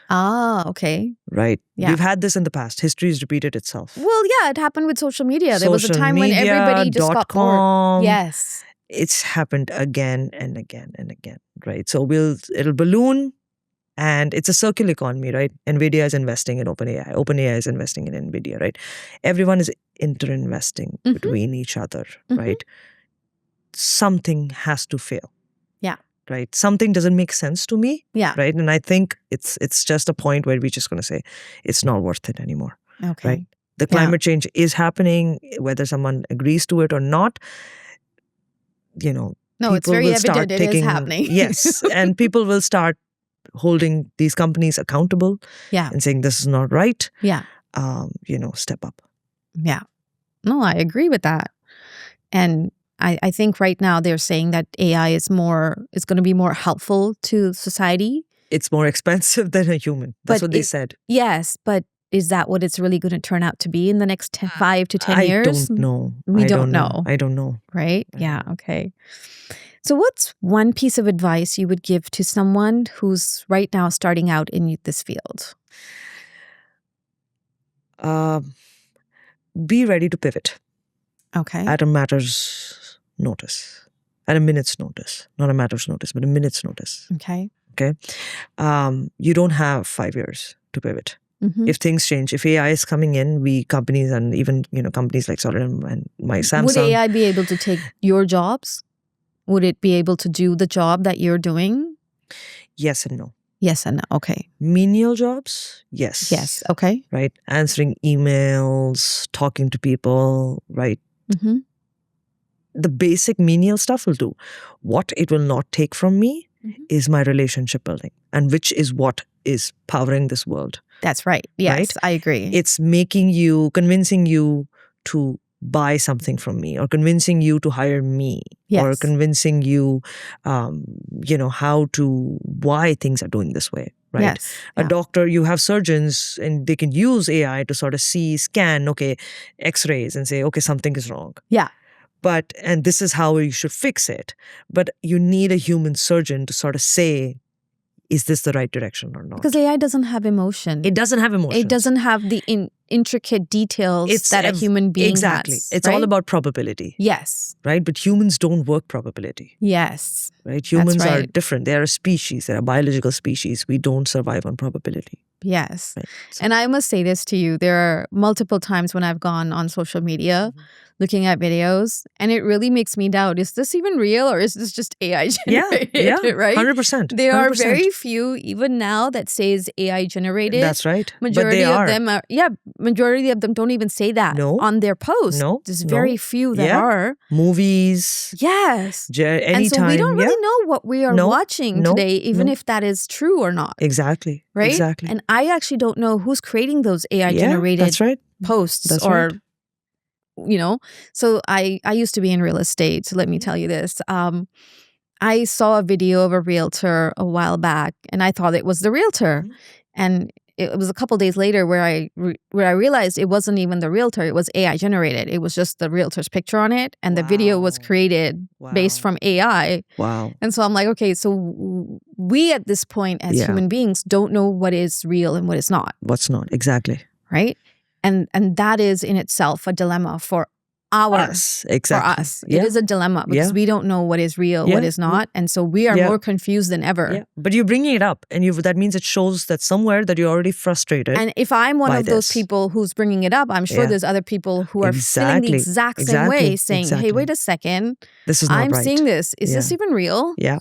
Speaker 1: Ah, okay.
Speaker 2: Right?
Speaker 1: Yeah.
Speaker 2: We've had this in the past. History has repeated itself.
Speaker 1: Well, yeah, it happened with social media. There was a time when everybody just got bored. Yes.
Speaker 2: It's happened again and again and again. Right? So it'll balloon. And it's a circular economy, right? NVIDIA is investing in OpenAI. OpenAI is investing in NVIDIA, right? Everyone is inter-investing between each other, right? Something has to fail.
Speaker 1: Yeah.
Speaker 2: Right? Something doesn't make sense to me.
Speaker 1: Yeah.
Speaker 2: Right? And I think it's just a point where we're just going to say, it's not worth it anymore.
Speaker 1: Okay.
Speaker 2: Right? The climate change is happening, whether someone agrees to it or not. No,
Speaker 1: it's very evident it is happening.
Speaker 2: Yes. And people will start holding these companies accountable and saying this is not right.
Speaker 1: Yeah.
Speaker 2: Step up.
Speaker 1: Yeah. No, I agree with that. And I think right now they're saying that AI is going to be more helpful to society.
Speaker 2: It's more expensive than a human. That's what they said.
Speaker 1: Yes, but is that what it's really going to turn out to be in the next 5 to 10 years?
Speaker 2: I don't know.
Speaker 1: We don't know.
Speaker 2: I don't know.
Speaker 1: Right? Yeah. Okay. So what's one piece of advice you would give to someone who's right now starting out in this field?
Speaker 2: Be ready to pivot.
Speaker 1: Okay.
Speaker 2: At a matter's notice. At a minute's notice. Not a matter's notice, but a minute's notice.
Speaker 1: Okay.
Speaker 2: Okay. You don't have 5 years to pivot.
Speaker 1: Mm-hmm.
Speaker 2: If things change, if AI is coming in, companies and even companies like Solar and my Samsung.
Speaker 1: Would AI be able to take your jobs? Would it be able to do the job that you're doing?
Speaker 2: Yes and no.
Speaker 1: Yes and no. Okay.
Speaker 2: Menial jobs? Yes.
Speaker 1: Yes. Okay.
Speaker 2: Right? Answering emails, talking to people, right?
Speaker 1: Mm-hmm.
Speaker 2: The basic menial stuff will do. What it will not take from me is my relationship building, and which is what is powering this world.
Speaker 1: That's right. Yes,
Speaker 2: right?
Speaker 1: I agree.
Speaker 2: It's convincing you to buy something from me, or convincing you to hire me, or convincing you, why things are doing this way, right?
Speaker 1: Yes.
Speaker 2: A doctor, you have surgeons and they can use AI to sort of scan, x-rays and say, something is wrong.
Speaker 1: Yeah.
Speaker 2: And this is how you should fix it. But you need a human surgeon to sort of say, is this the right direction or not?
Speaker 1: Because AI doesn't have emotion.
Speaker 2: It doesn't have emotion.
Speaker 1: It doesn't have the intricate details that a human being has.
Speaker 2: It's all about probability.
Speaker 1: Yes.
Speaker 2: Right? But humans don't work probability.
Speaker 1: Yes.
Speaker 2: Right? Humans are different. They are a species. They're a biological species. We don't survive on probability.
Speaker 1: Yes.
Speaker 2: Right? So.
Speaker 1: And I must say this to you. There are multiple times when I've gone on social media looking at videos, and it really makes me doubt, is this even real or is this just AI generated?
Speaker 2: Yeah,
Speaker 1: right?
Speaker 2: 100%.
Speaker 1: There are very few, even now, that says AI generated.
Speaker 2: That's right.
Speaker 1: Majority of them are, majority of them don't even say that on their posts.
Speaker 2: No.
Speaker 1: There's very few that are.
Speaker 2: Movies.
Speaker 1: Yes.
Speaker 2: Anytime.
Speaker 1: And so we don't really know what we are watching today, even if that is true or not.
Speaker 2: Exactly.
Speaker 1: Right?
Speaker 2: Exactly.
Speaker 1: And I actually don't know who's creating those AI generated posts So I used to be in real estate. So let me tell you this. I saw a video of a realtor a while back, and I thought it was the realtor. And it was a couple days later where I realized it wasn't even the realtor. It was AI generated. It was just the realtor's picture on it, and the video was created based from AI.
Speaker 2: Wow.
Speaker 1: And so I'm like, okay, so we at this point as human beings don't know what is real and what is not.
Speaker 2: What's not, exactly.
Speaker 1: Right? And that is in itself a dilemma for
Speaker 2: us. Exactly.
Speaker 1: For us. It is a dilemma because we don't know what is real, what is not. And so we are more confused than ever.
Speaker 2: Yeah. But you're bringing it up, and that means it shows that somewhere that you're already frustrated.
Speaker 1: And if I'm one of those people who's bringing it up, I'm sure there's other people who are feeling the exact same way, saying, hey, wait a second.
Speaker 2: This is not right.
Speaker 1: I'm seeing this. Is this even real?
Speaker 2: Yeah,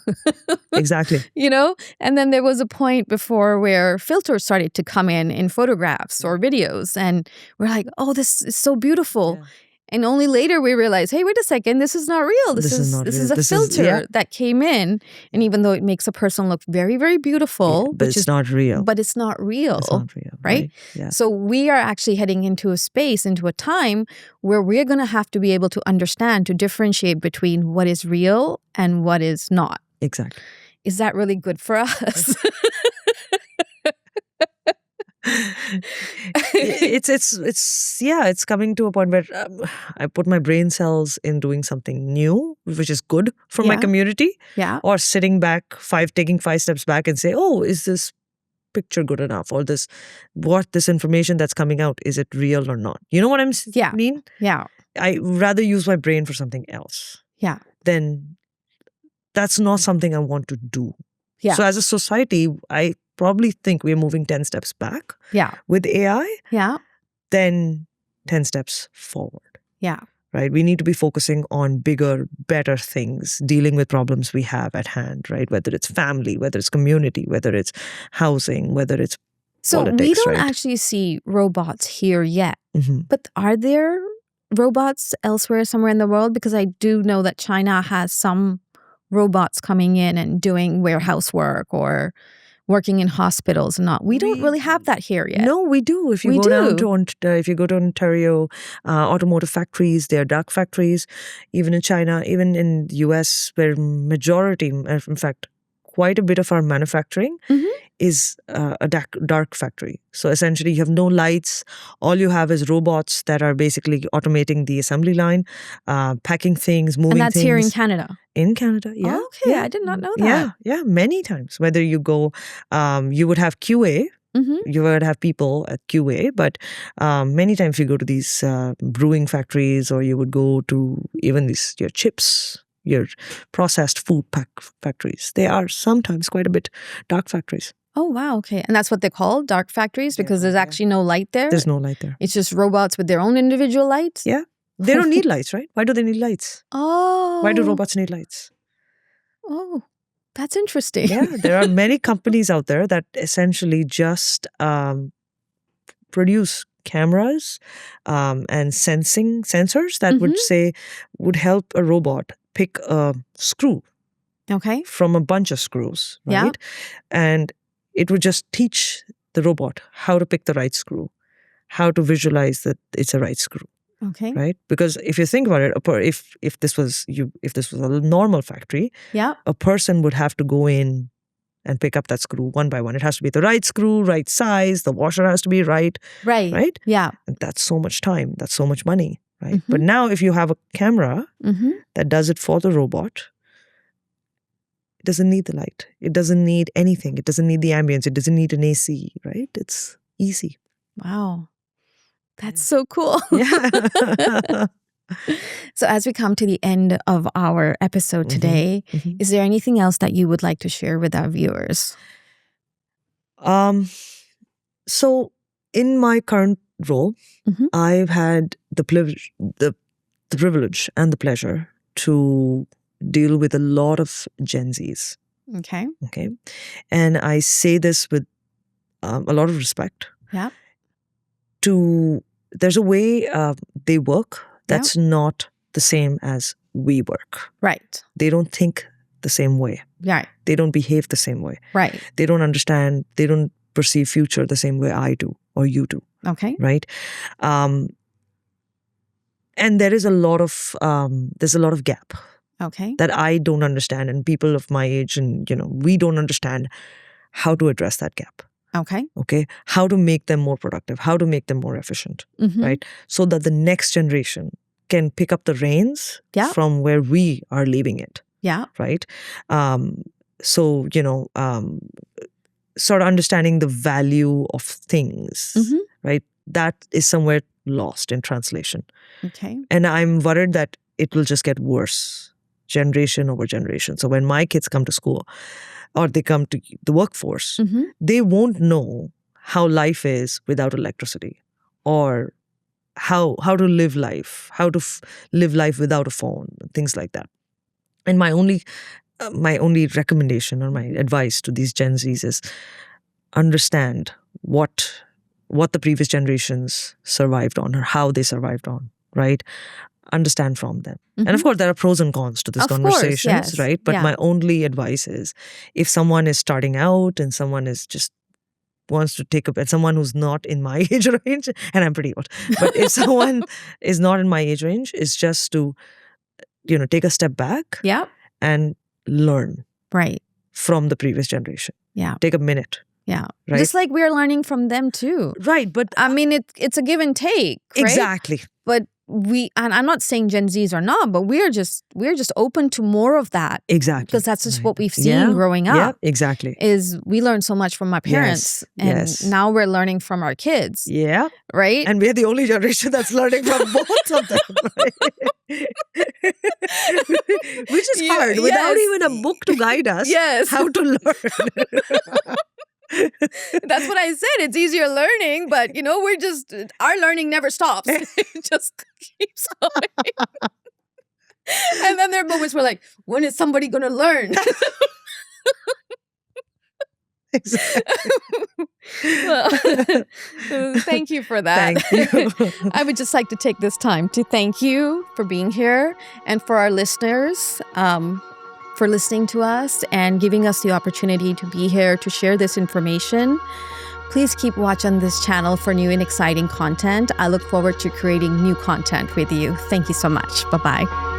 Speaker 2: exactly.
Speaker 1: And then there was a point before where filters started to come in photographs or videos. And we're like, oh, this is so beautiful. Yeah. And only later we realize, hey, wait a second, this is not real. This is a filter that came in. And even though it makes a person look very, very beautiful.
Speaker 2: But it's not real.
Speaker 1: But it's not real.
Speaker 2: It's not real.
Speaker 1: Right?
Speaker 2: Yeah.
Speaker 1: So we are actually heading into a space, into a time where we're going to have to be able to understand, to differentiate between what is real and what is not.
Speaker 2: Exactly.
Speaker 1: Is that really good for us?
Speaker 2: It's coming to a point where I put my brain cells in doing something new, which is good for my community.
Speaker 1: Yeah.
Speaker 2: Or sitting back, taking 5 steps back and say, oh, is this picture good enough? Or this information that's coming out, is it real or not? You know what I mean?
Speaker 1: Yeah.
Speaker 2: I rather use my brain for something else.
Speaker 1: Yeah.
Speaker 2: Then that's not something I want to do.
Speaker 1: Yeah.
Speaker 2: So as a society, I probably think we're moving 10 steps back with AI, then 10 steps forward.
Speaker 1: Yeah.
Speaker 2: Right? We need to be focusing on bigger, better things, dealing with problems we have at hand, right? Whether it's family, whether it's community, whether it's housing, whether it's politics,
Speaker 1: we don't actually see robots here yet. Mm-hmm. But are there robots elsewhere, somewhere in the world? Because I do know that China has some robots coming in and doing warehouse work or working in hospitals and not. We don't really have that here yet.
Speaker 2: No, we do. If you go to Ontario, automotive factories, there are dark factories. Even in China, even in the US, where majority, in fact, quite a bit of our manufacturing is a dark factory. So essentially, you have no lights. All you have is robots that are basically automating the assembly line, packing things, moving things.
Speaker 1: And that's here in Canada?
Speaker 2: In Canada, yeah.
Speaker 1: Oh, okay, I did not know that.
Speaker 2: Yeah, many times. Whether you go, you would have QA. Mm-hmm. You would have people at QA, but many times you go to these brewing factories, or you would go to even your chips, your processed food factories. They are sometimes quite a bit dark factories.
Speaker 1: Oh, wow. Okay. And that's what they call dark factories because there's actually no light there?
Speaker 2: There's no light there.
Speaker 1: It's just robots with their own individual lights?
Speaker 2: Yeah. They don't need lights, right? Why do they need lights?
Speaker 1: Oh.
Speaker 2: Why do robots need lights?
Speaker 1: Oh, that's interesting.
Speaker 2: Yeah. There are many companies out there that essentially just produce cameras and sensors that would help a robot pick a screw from a bunch of screws, right?
Speaker 1: Yeah.
Speaker 2: And it would just teach the robot how to pick the right screw, how to visualize that it's a right screw.
Speaker 1: Okay.
Speaker 2: Right? Because if you think about it, if this was a normal factory, a person would have to go in and pick up that screw one by one. It has to be the right screw, right size, the washer has to be right.
Speaker 1: Right.
Speaker 2: Right?
Speaker 1: Yeah.
Speaker 2: And that's so much time. That's so much money. Right? Mm-hmm. But now if you have a camera that does it for the robot, it doesn't need the light. It doesn't need anything. It doesn't need the ambience. It doesn't need an AC, right? It's easy.
Speaker 1: Wow. That's so cool.
Speaker 2: Yeah.
Speaker 1: So as we come to the end of our episode today, is there anything else that you would like to share with our viewers?
Speaker 2: So in my current role, I've had the privilege and the pleasure to deal with a lot of Gen Zs.
Speaker 1: Okay.
Speaker 2: And I say this with a lot of respect.
Speaker 1: Yeah.
Speaker 2: There's a way they work that's not the same as we work.
Speaker 1: Right.
Speaker 2: They don't think the same way.
Speaker 1: Right.
Speaker 2: They don't behave the same way.
Speaker 1: Right.
Speaker 2: They don't understand. They don't perceive future the same way I do or you do.
Speaker 1: Okay.
Speaker 2: Right. And there is a lot of gap.
Speaker 1: Okay.
Speaker 2: that I don't understand, and people of my age, and we don't understand how to address that gap.
Speaker 1: Okay.
Speaker 2: Okay, how to make them more productive, how to make them more efficient, right? So that the next generation can pick up the reins from where we are leaving it.
Speaker 1: Yeah.
Speaker 2: Right. So sort of understanding the value of things, right? That is somewhere lost in translation.
Speaker 1: Okay.
Speaker 2: And I'm worried that it will just get worse, generation over generation. So when my kids come to school or they come to the workforce, they won't know how life is without electricity, or how to live life, how to live life without a phone, things like that. And my only recommendation or my advice to these Gen Zs is understand what the previous generations survived on, or how they survived on, right? Understand from them. And of course, there are pros and cons to this conversations, right? But my only advice is, if someone is starting out and someone is just wants to take up, and someone who's not in my age range, and I'm pretty old, but if someone is not in my age range, is just to, take a step back and learn from the previous generation. Yeah. Take a minute.
Speaker 1: Yeah.
Speaker 2: Right?
Speaker 1: Just like we're learning from them too.
Speaker 2: Right. But
Speaker 1: I mean, it's a give and take. Right?
Speaker 2: Exactly.
Speaker 1: But and I'm not saying Gen Zs are not, but we're just open to more of that.
Speaker 2: Exactly.
Speaker 1: Because that's just what we've seen growing up.
Speaker 2: Yeah, exactly.
Speaker 1: Is we learned so much from our parents. And now we're learning from our kids.
Speaker 2: Yeah.
Speaker 1: Right?
Speaker 2: And we're the only generation that's learning from both of them. Right? Which is hard. Without even a book to guide us how to learn.
Speaker 1: That's what I said. It's easier learning, but our learning never stops. It just keeps going. And then there are moments where like, when is somebody going to learn?
Speaker 2: Exactly.
Speaker 1: Well, thank you for that.
Speaker 2: Thank you.
Speaker 1: I would just like to take this time to thank you for being here, and for our listeners, for listening to us and giving us the opportunity to be here to share this information. Please keep watching this channel for new and exciting content. I look forward to creating new content with you. Thank you so much. Bye-bye.